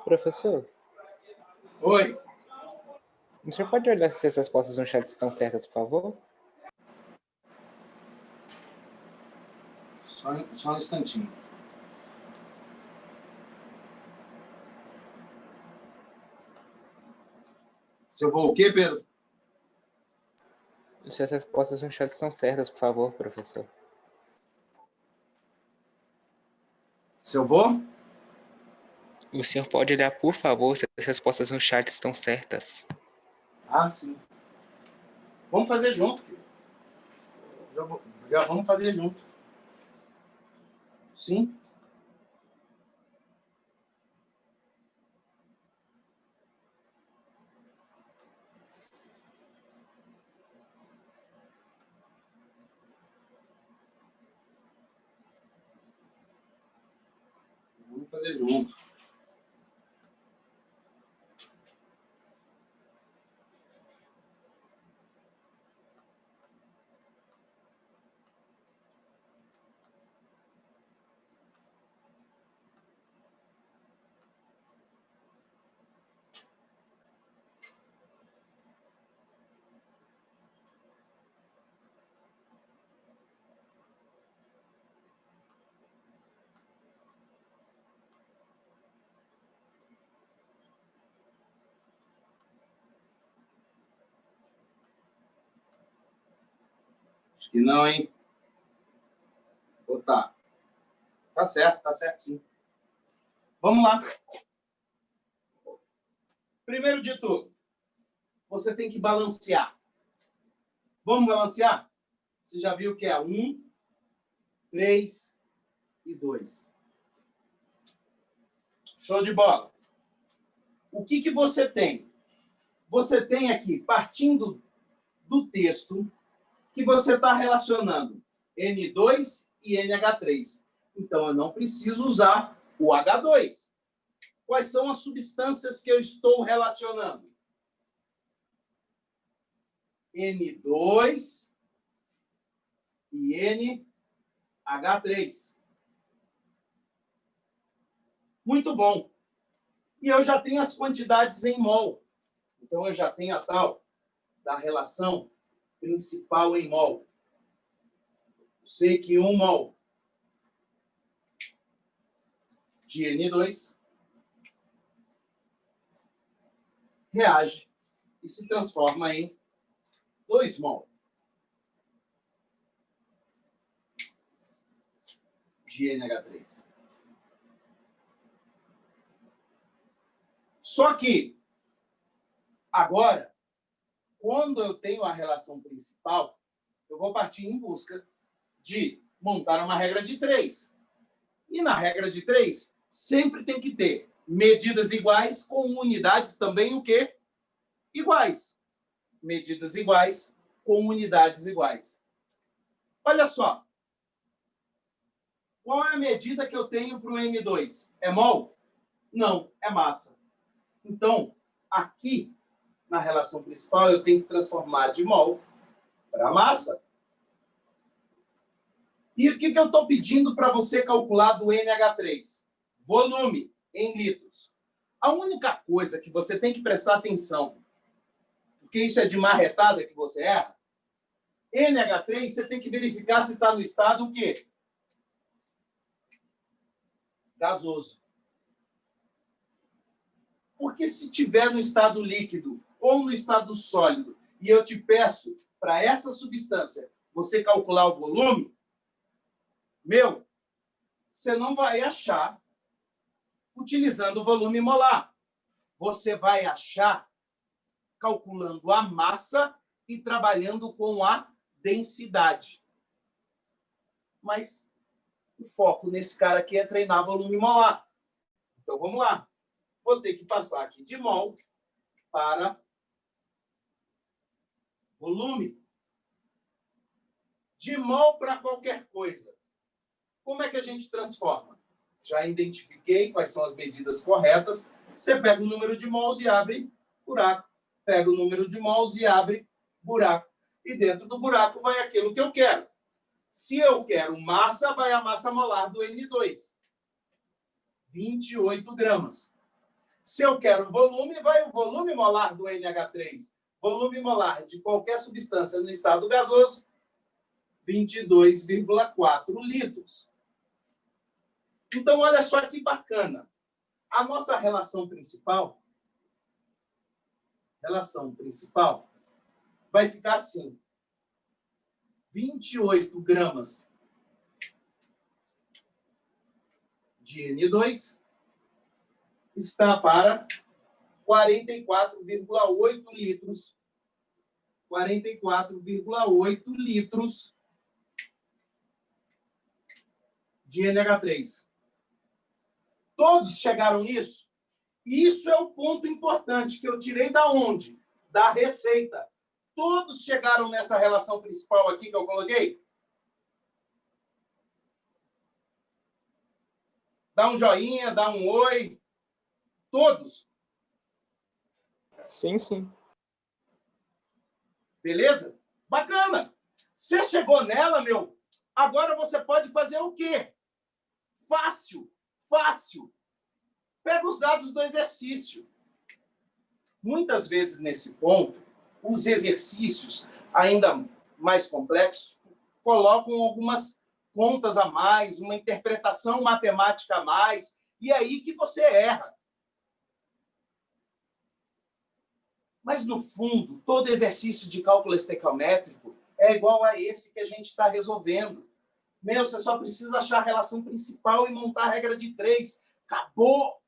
Professor, Oi. o senhor pode olhar se as respostas no chat estão certas, por favor? Só um instantinho. Se eu vou o quê, Pedro? Se as respostas no chat estão certas, por favor, professor. Se eu vou? O senhor pode olhar, por favor, se as respostas no chat estão certas. Ah, sim. Vamos fazer junto, filho. Já vamos fazer junto. Sim. Vamos fazer junto. Acho que não, hein? Ou tá? Tá certo sim. Vamos lá. Primeiro de tudo, você tem que balancear. Vamos balancear? Você já viu que é 1, 3 e 2. Show de bola. O que você tem? Você tem aqui, partindo do texto, que você está relacionando N2 e NH3. Então, eu não preciso usar o H2. Quais são as substâncias que eu estou relacionando? N2 e NH3. Muito bom. E eu já tenho as quantidades em mol. Então, eu já tenho a tal da relação principal em mol. Eu sei que 1 mol de N2 reage e se transforma em 2 mol de NH3. Só que, agora, quando eu tenho a relação principal, eu vou partir em busca de montar uma regra de 3. E na regra de 3, sempre tem que ter medidas iguais com unidades também o quê? Iguais. Medidas iguais com unidades iguais. Olha só. Qual é a medida que eu tenho para o M2? É mol? Não, é massa. Então, aqui, na relação principal, eu tenho que transformar de mol para massa. E o que eu estou pedindo para você calcular do NH3? Volume em litros. A única coisa que você tem que prestar atenção, porque isso é de marretada que você erra, NH3, você tem que verificar se está no estado o quê? Gasoso. Porque se tiver no estado líquido ou no estado sólido, e eu te peço para essa substância você calcular o volume, você não vai achar utilizando o volume molar. Você vai achar calculando a massa e trabalhando com a densidade. Mas o foco nesse cara aqui é treinar volume molar. Então, vamos lá. Vou ter que passar aqui de mol para volume. De mol para qualquer coisa. Como é que a gente transforma? Já identifiquei quais são as medidas corretas. Você pega o número de mols e abre buraco. Pega o número de mols e abre buraco. E dentro do buraco vai aquilo que eu quero. Se eu quero massa, vai a massa molar do N2. 28 gramas. Se eu quero volume, vai o volume molar do NH3. Volume molar de qualquer substância no estado gasoso, 22,4 litros. Então, olha só que bacana. A nossa relação principal vai ficar assim. 28 gramas de N2 está para 44,8 litros. 44,8 litros de NH3. Todos chegaram nisso? E isso é o ponto importante que eu tirei da onde? Da receita. Todos chegaram nessa relação principal aqui que eu coloquei? Dá um joinha, dá um oi. Todos? Sim, sim. Beleza? Bacana. Você chegou nela, agora você pode fazer o quê? Fácil. Pega os dados do exercício. Muitas vezes, nesse ponto, os exercícios, ainda mais complexos, colocam algumas contas a mais, uma interpretação matemática a mais, e é aí que você erra. Mas, no fundo, todo exercício de cálculo estequiométrico é igual a esse que a gente está resolvendo. Meu, você só precisa achar a relação principal e montar a regra de 3. Acabou!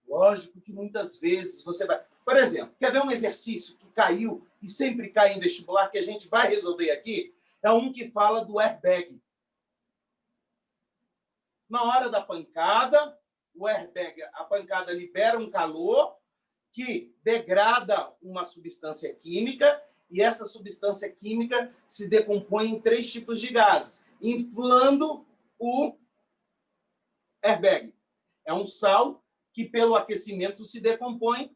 Lógico que muitas vezes você vai... Por exemplo, quer ver um exercício que caiu e sempre cai em vestibular, que a gente vai resolver aqui? É um que fala do airbag. Na hora da pancada, o airbag, a pancada libera um calor que degrada uma substância química e essa substância química se decompõe em 3 tipos de gases, inflando o airbag. É um sal que, pelo aquecimento, se decompõe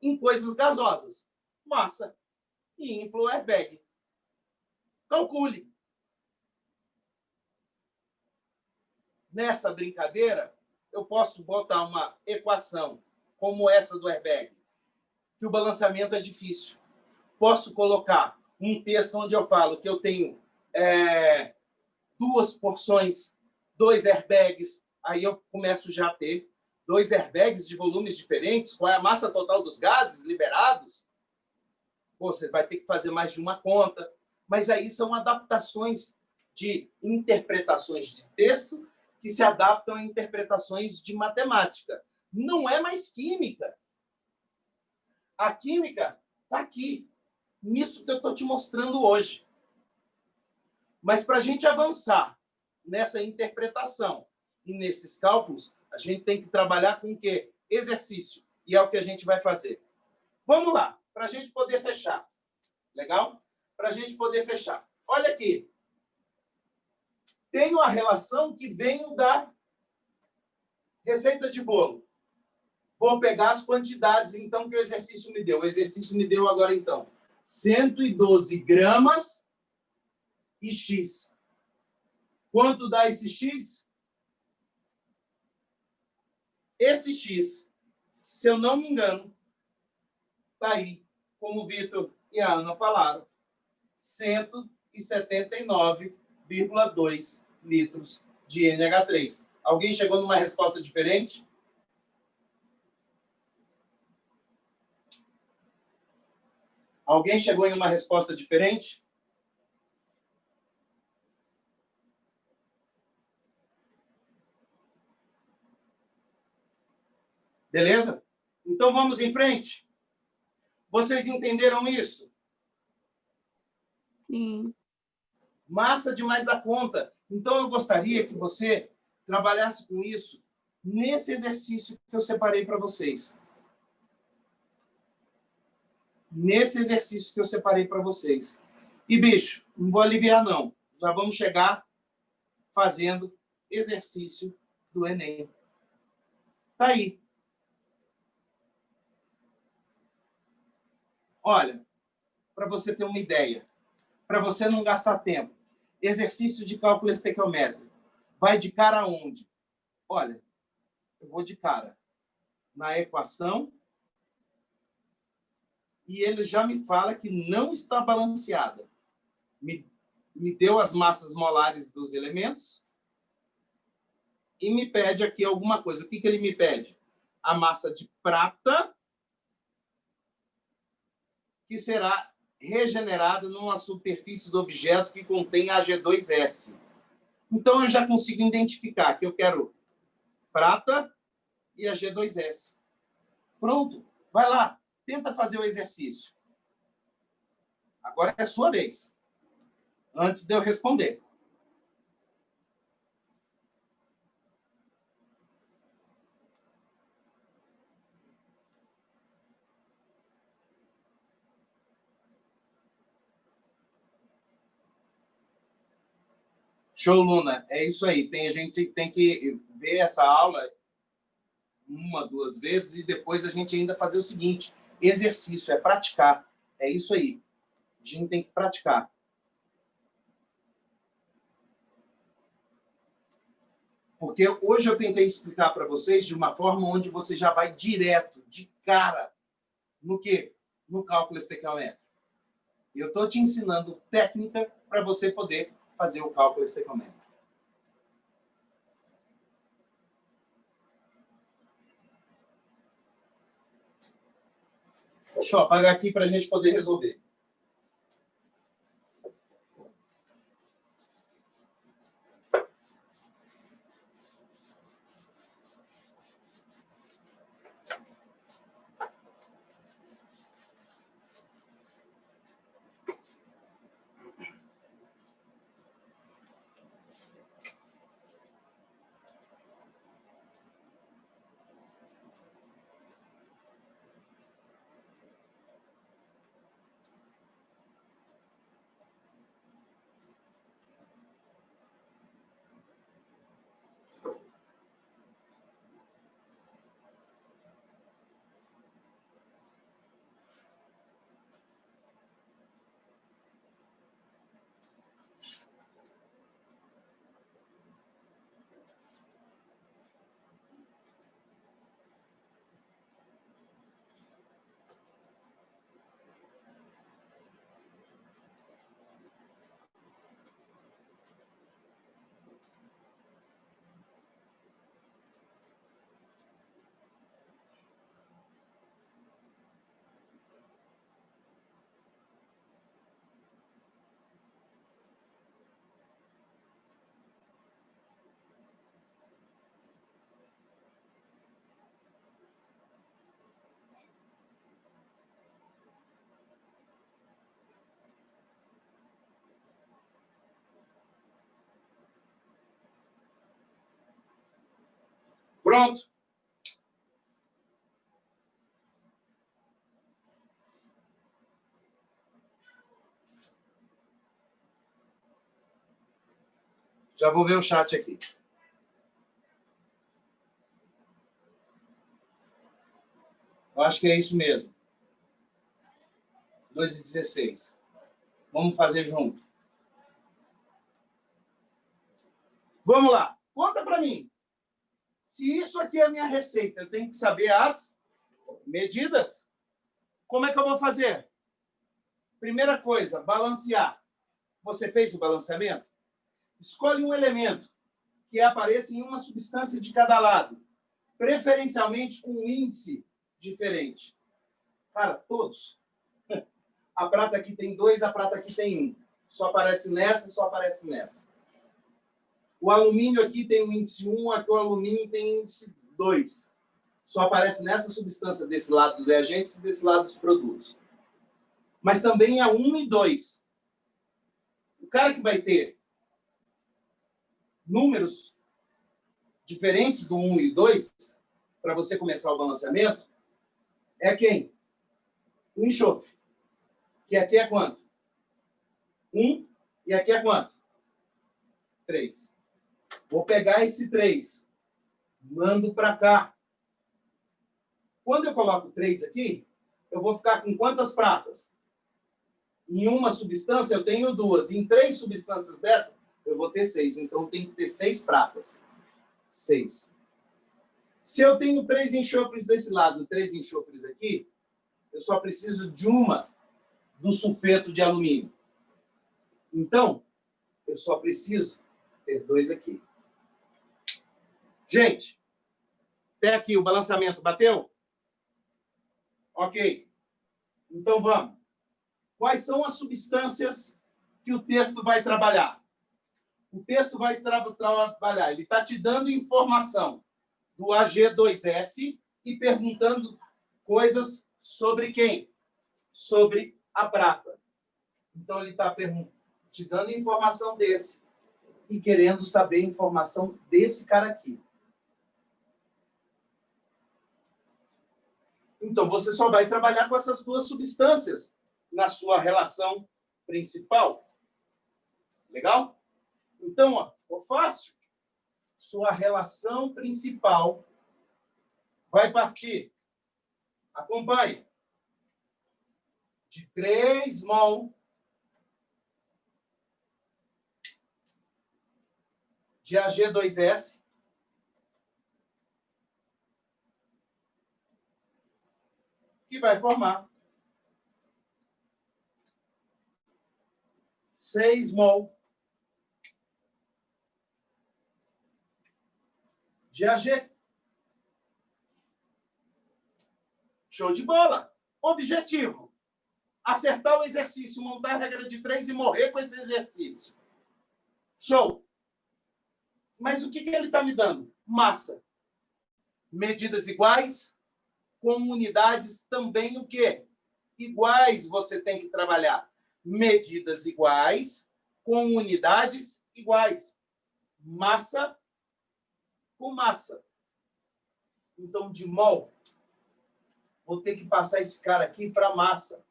em coisas gasosas, massa, e infla o airbag. Calcule. Nessa brincadeira, eu posso botar uma equação como essa do airbag, que o balanceamento é difícil. Posso colocar um texto onde eu falo que eu tenho 2 porções, 2 airbags, aí eu começo já a ter 2 airbags de volumes diferentes, qual é a massa total dos gases liberados? Pô, você vai ter que fazer mais de uma conta, mas aí são adaptações de interpretações de texto que se adaptam a interpretações de matemática. Não é mais química. A química está aqui, nisso que eu estou te mostrando hoje. Mas para a gente avançar nessa interpretação e nesses cálculos, a gente tem que trabalhar com o quê? Exercício. E é o que a gente vai fazer. Vamos lá, para a gente poder fechar. Legal? Para a gente poder fechar. Olha aqui. Tenho a relação que venho da receita de bolo. Vou pegar as quantidades, então, que o exercício me deu. O exercício me deu agora, então, 112 gramas e X. Quanto dá esse X? Esse X, se eu não me engano, está aí, como o Vitor e a Ana falaram, 179,2 litros de NH3. Alguém chegou numa resposta diferente? Alguém chegou em uma resposta diferente? Beleza? Então, vamos em frente. Vocês entenderam isso? Sim. Massa demais da conta. Então, eu gostaria que você trabalhasse com isso nesse exercício que eu separei para vocês. Nesse exercício que eu separei para vocês. E, bicho, não vou aliviar, não. Já vamos chegar fazendo exercício do Enem. Tá aí. Olha, para você ter uma ideia, para você não gastar tempo, exercício de cálculo estequiométrico. Vai de cara aonde? Olha, eu vou de cara na equação e ele já me fala que não está balanceada. Me deu as massas molares dos elementos e me pede aqui alguma coisa. O que ele me pede? A massa de prata, que será regenerada numa superfície do objeto que contém Ag2S. Então, eu já consigo identificar que eu quero prata e Ag2S. Pronto, vai lá, tenta fazer o exercício. Agora é a sua vez, antes de eu responder. Show, Luna. É isso aí. A gente tem que ver essa aula 1, 2 vezes e depois a gente ainda fazer o seguinte, exercício, é praticar. É isso aí. A gente tem que praticar. Porque hoje eu tentei explicar para vocês de uma forma onde você já vai direto, de cara, no quê? No cálculo estequiométrico. Eu estou te ensinando técnica para você poder fazer o cálculo estequiométrico. Deixa eu apagar aqui para a gente poder resolver. Pronto? Já vou ver o chat aqui. Eu acho que é isso mesmo. 2,16. Vamos fazer junto. Vamos lá. Conta para mim. Se isso aqui é a minha receita, eu tenho que saber as medidas. Como é que eu vou fazer? Primeira coisa, balancear. Você fez o balanceamento? Escolhe um elemento que apareça em uma substância de cada lado, preferencialmente com um índice diferente. Cara, todos. A prata aqui tem 2, a prata aqui tem 1. Só aparece nessa, só aparece nessa. O alumínio aqui tem um índice 1, aqui o alumínio tem índice 2. Só aparece nessa substância desse lado dos reagentes e desse lado dos produtos. Mas também é 1 e 2. O cara que vai ter números diferentes do 1 e 2, para você começar o balanceamento, é quem? O enxofre. Que aqui é quanto? 1 e aqui é quanto? 3. Vou pegar esse 3, mando para cá. Quando eu coloco 3 aqui, eu vou ficar com quantas pratas? Em uma substância, eu tenho 2. Em 3 substâncias dessa, eu vou ter 6. Então, eu tenho que ter 6 pratas. 6. Se eu tenho 3 enxofres desse lado e 3 enxofres aqui, eu só preciso de uma do sulfeto de alumínio. Então, eu só preciso ter 2 aqui. Gente, até aqui o balanceamento bateu? Ok. Então, vamos. Quais são as substâncias que o texto vai trabalhar? O texto vai trabalhar, ele está te dando informação do Ag2S e perguntando coisas sobre quem? Sobre a prata. Então, ele está te dando informação desse e querendo saber informação desse cara aqui. Então, você só vai trabalhar com essas 2 substâncias na sua relação principal. Legal? Então, ó, ficou fácil. Sua relação principal vai partir, acompanhe, de 3 mol de Ag2S que vai formar 6 mol de Ag. Show de bola. Objetivo: acertar o exercício, montar a regra de 3 e morrer com esse exercício. Show. Mas o que ele está me dando? Massa. Medidas iguais, com unidades também o quê? Iguais você tem que trabalhar. Medidas iguais, com unidades iguais. Massa com massa. Então, de mol, vou ter que passar esse cara aqui para massa.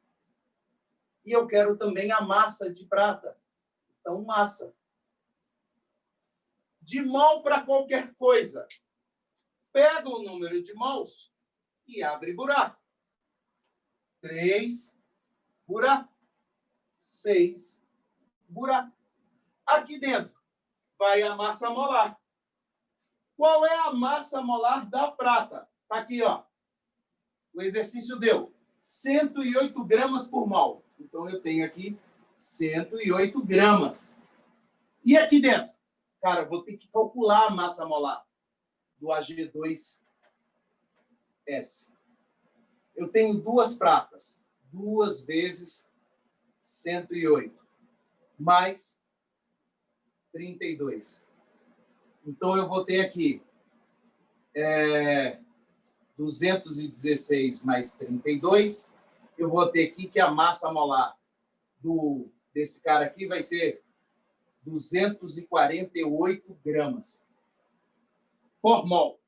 E eu quero também a massa de prata. Então, massa. De mol para qualquer coisa. Pega o número de mols e abre buraco. 3 buraco. 6 buraco. Aqui dentro vai a massa molar. Qual é a massa molar da prata? Está aqui, ó. O exercício deu 108 gramas por mol. Então, eu tenho aqui 108 gramas. E aqui dentro? Cara, eu vou ter que calcular a massa molar do Ag2S. Eu tenho 2 pratas. 2 vezes 108. Mais 32. Então, eu vou ter aqui 216 mais 32. Eu vou ter aqui que a massa molar desse cara aqui vai ser 248 gramas por mol.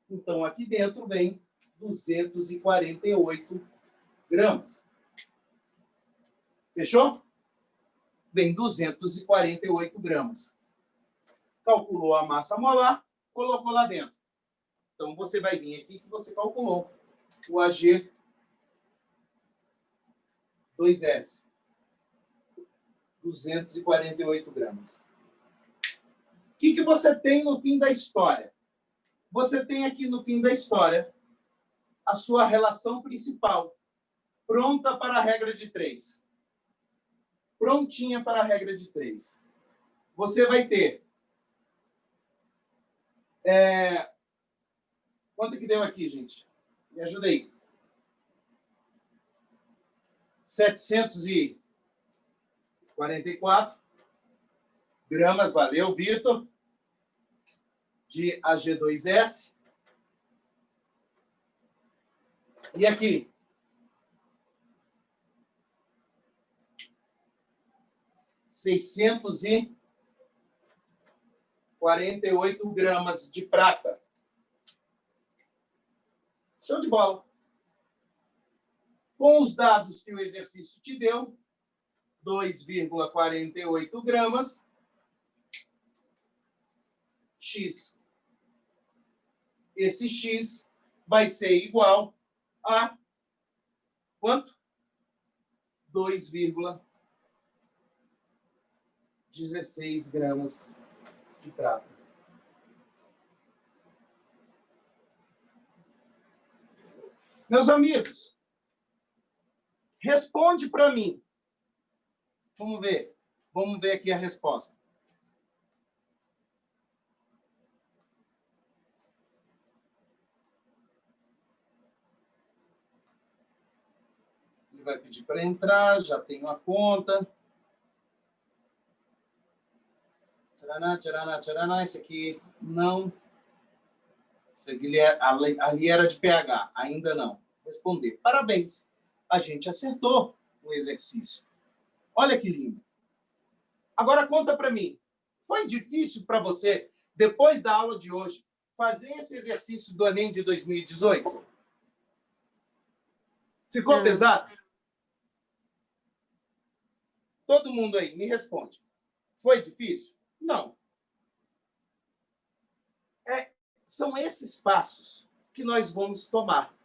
Então, aqui dentro vem 248 gramas. Fechou? Vem 248 gramas. Calculou a massa molar, colocou lá dentro. Então, você vai vir aqui que você calculou o AG 2S. 248 gramas. O que você tem no fim da história? Você tem aqui no fim da história a sua relação principal, pronta para a regra de 3. Prontinha para a regra de 3. Você vai ter... Quanto que deu aqui, gente? Me ajuda aí. 744 gramas, valeu, Vitor, de AG2S. E aqui? 648 gramas de prata. Show de bola. Com os dados que o exercício te deu, 2,48 gramas, X. Esse X vai ser igual a quanto? 2,16 gramas de prata. Meus amigos, responde para mim. Vamos ver. Vamos ver aqui a resposta. Ele vai pedir para entrar, já tenho a conta. Tcharaná, tcharaná, tcharaná. Esse aqui não. Esse aqui ali era de pH, ainda não. Responder. Parabéns. A gente acertou o exercício. Olha que lindo. Agora conta para mim. Foi difícil para você, depois da aula de hoje, fazer esse exercício do Enem de 2018? Ficou pesado? Todo mundo aí, me responde. Foi difícil? Não. São esses passos que nós vamos tomar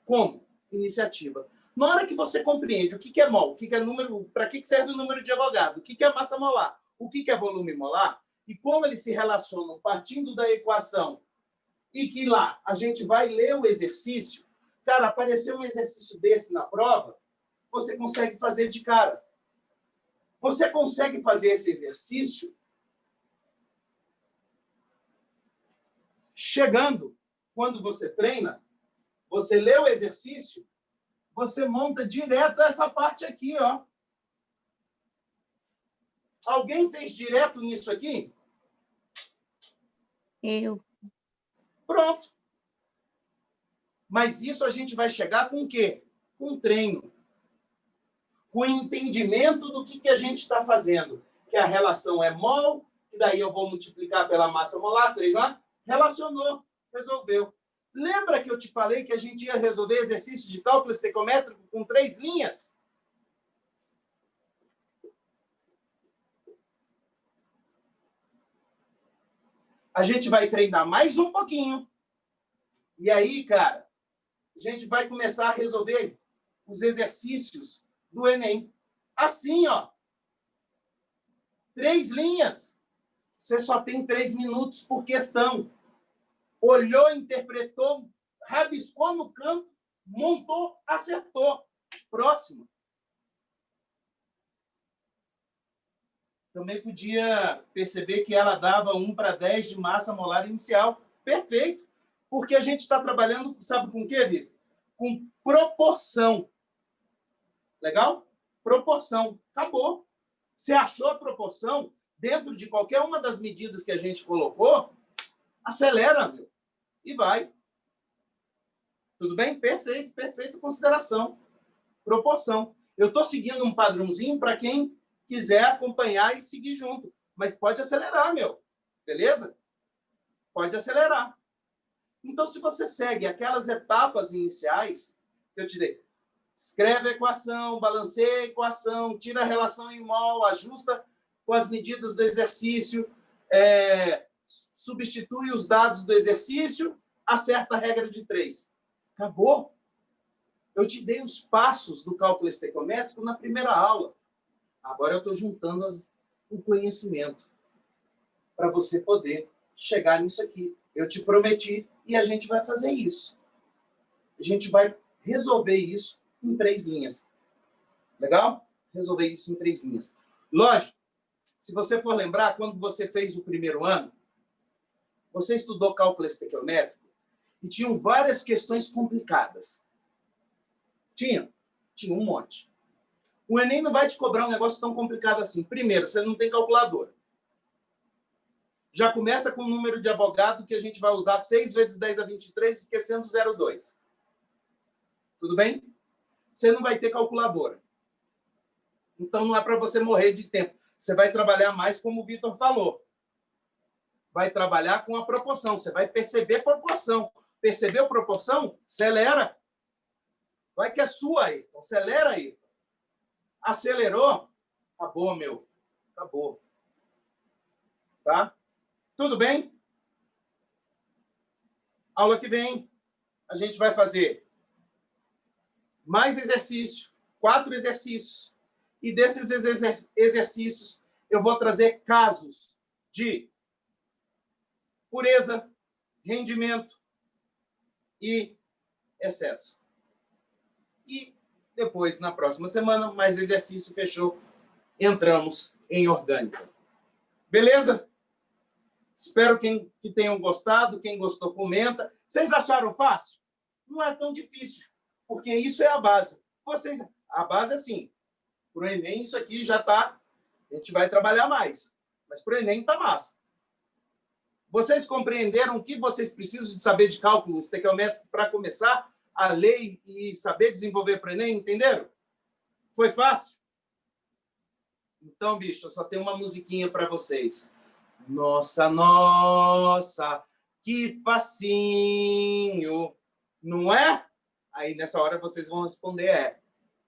como iniciativa. Na hora que você compreende o que é mol, o que é número, para que serve o número de Avogadro, o que é massa molar, o que é volume molar, e como eles se relacionam partindo da equação, e que lá a gente vai ler o exercício, cara, apareceu um exercício desse na prova, você consegue fazer de cara. Você consegue fazer esse exercício chegando, quando você treina, você lê o exercício, você monta direto essa parte aqui, ó. Alguém fez direto nisso aqui? Eu. Pronto. Mas isso a gente vai chegar com o quê? Com treino. Com entendimento do que a gente está fazendo. Que a relação é mol, que daí eu vou multiplicar pela massa molar, 3 lá. Relacionou, resolveu. Lembra que eu te falei que a gente ia resolver exercício de cálculo estequiométrico com 3 linhas? A gente vai treinar mais um pouquinho. E aí, cara, a gente vai começar a resolver os exercícios do Enem. Assim, ó. 3 linhas. Você só tem 3 minutos por questão. Olhou, interpretou, rabiscou no canto, montou, acertou. Próximo. Também podia perceber que ela dava 1/10 de massa molar inicial. Perfeito. Porque a gente está trabalhando, sabe com o quê, Vitor? Com proporção. Legal? Proporção. Acabou. Você achou a proporção dentro de qualquer uma das medidas que a gente colocou, acelera, meu, e vai. Tudo bem? Perfeito, perfeita consideração. Proporção. Eu estou seguindo um padrãozinho para quem quiser acompanhar e seguir junto. Mas pode acelerar, meu. Beleza? Pode acelerar. Então, se você segue aquelas etapas iniciais que eu te dei, escreve a equação, balanceia a equação, tira a relação em mol, ajusta com as medidas do exercício, substitui os dados do exercício, acerta a regra de 3. Acabou. Eu te dei os passos do cálculo estequiométrico na primeira aula. Agora eu estou juntando o conhecimento para você poder chegar nisso aqui. Eu te prometi e a gente vai fazer isso. A gente vai resolver isso em 3 linhas. Legal? Resolver isso em 3 linhas. Lógico, se você for lembrar, quando você fez o primeiro ano, você estudou cálculo estequiométrico e tinham várias questões complicadas. Tinha um monte. O Enem não vai te cobrar um negócio tão complicado assim. Primeiro, você não tem calculadora. Já começa com o número de abogado que a gente vai usar 6 vezes 10 a 23, esquecendo o 0,2. Tudo bem? Você não vai ter calculadora. Então, não é para você morrer de tempo. Você vai trabalhar mais, como o Vitor falou. Vai trabalhar com a proporção. Você vai perceber proporção. Percebeu proporção? Acelera. Vai que é sua aí. Acelera aí. Acelerou? Acabou, meu. Acabou. Tá? Tudo bem? Aula que vem, a gente vai fazer mais exercício, 4 exercícios. E desses exercícios, eu vou trazer casos de pureza, rendimento e excesso. E depois, na próxima semana, mais exercício, fechou, entramos em orgânica. Beleza? Espero que tenham gostado. Quem gostou, comenta. Vocês acharam fácil? Não é tão difícil, porque isso é a base. A base é assim. Para o Enem, isso aqui já está... A gente vai trabalhar mais. Mas para o Enem está massa. Vocês compreenderam o que vocês precisam de saber de cálculo estequiométrico para começar a ler e saber desenvolver para o Enem? Entenderam? Foi fácil? Então, bicho, eu só tenho uma musiquinha para vocês. Nossa, nossa, que facinho, não é? Aí, nessa hora, vocês vão responder é.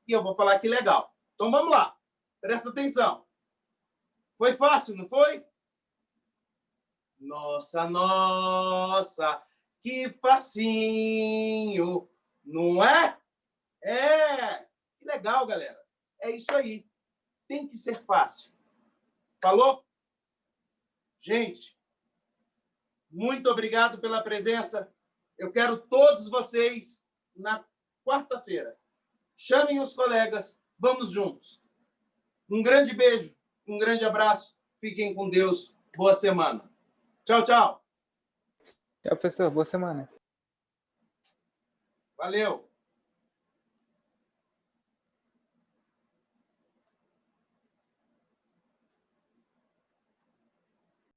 E eu vou falar que legal. Então, vamos lá. Presta atenção. Foi fácil, não foi? Nossa, nossa, que facinho, não é? É. Que legal, galera. É isso aí. Tem que ser fácil. Falou? Gente, muito obrigado pela presença. Eu quero todos vocês na quarta-feira. Chamem os colegas, vamos juntos. Um grande beijo, um grande abraço. Fiquem com Deus. Boa semana. Tchau, tchau. Tchau, professor. Boa semana. Valeu.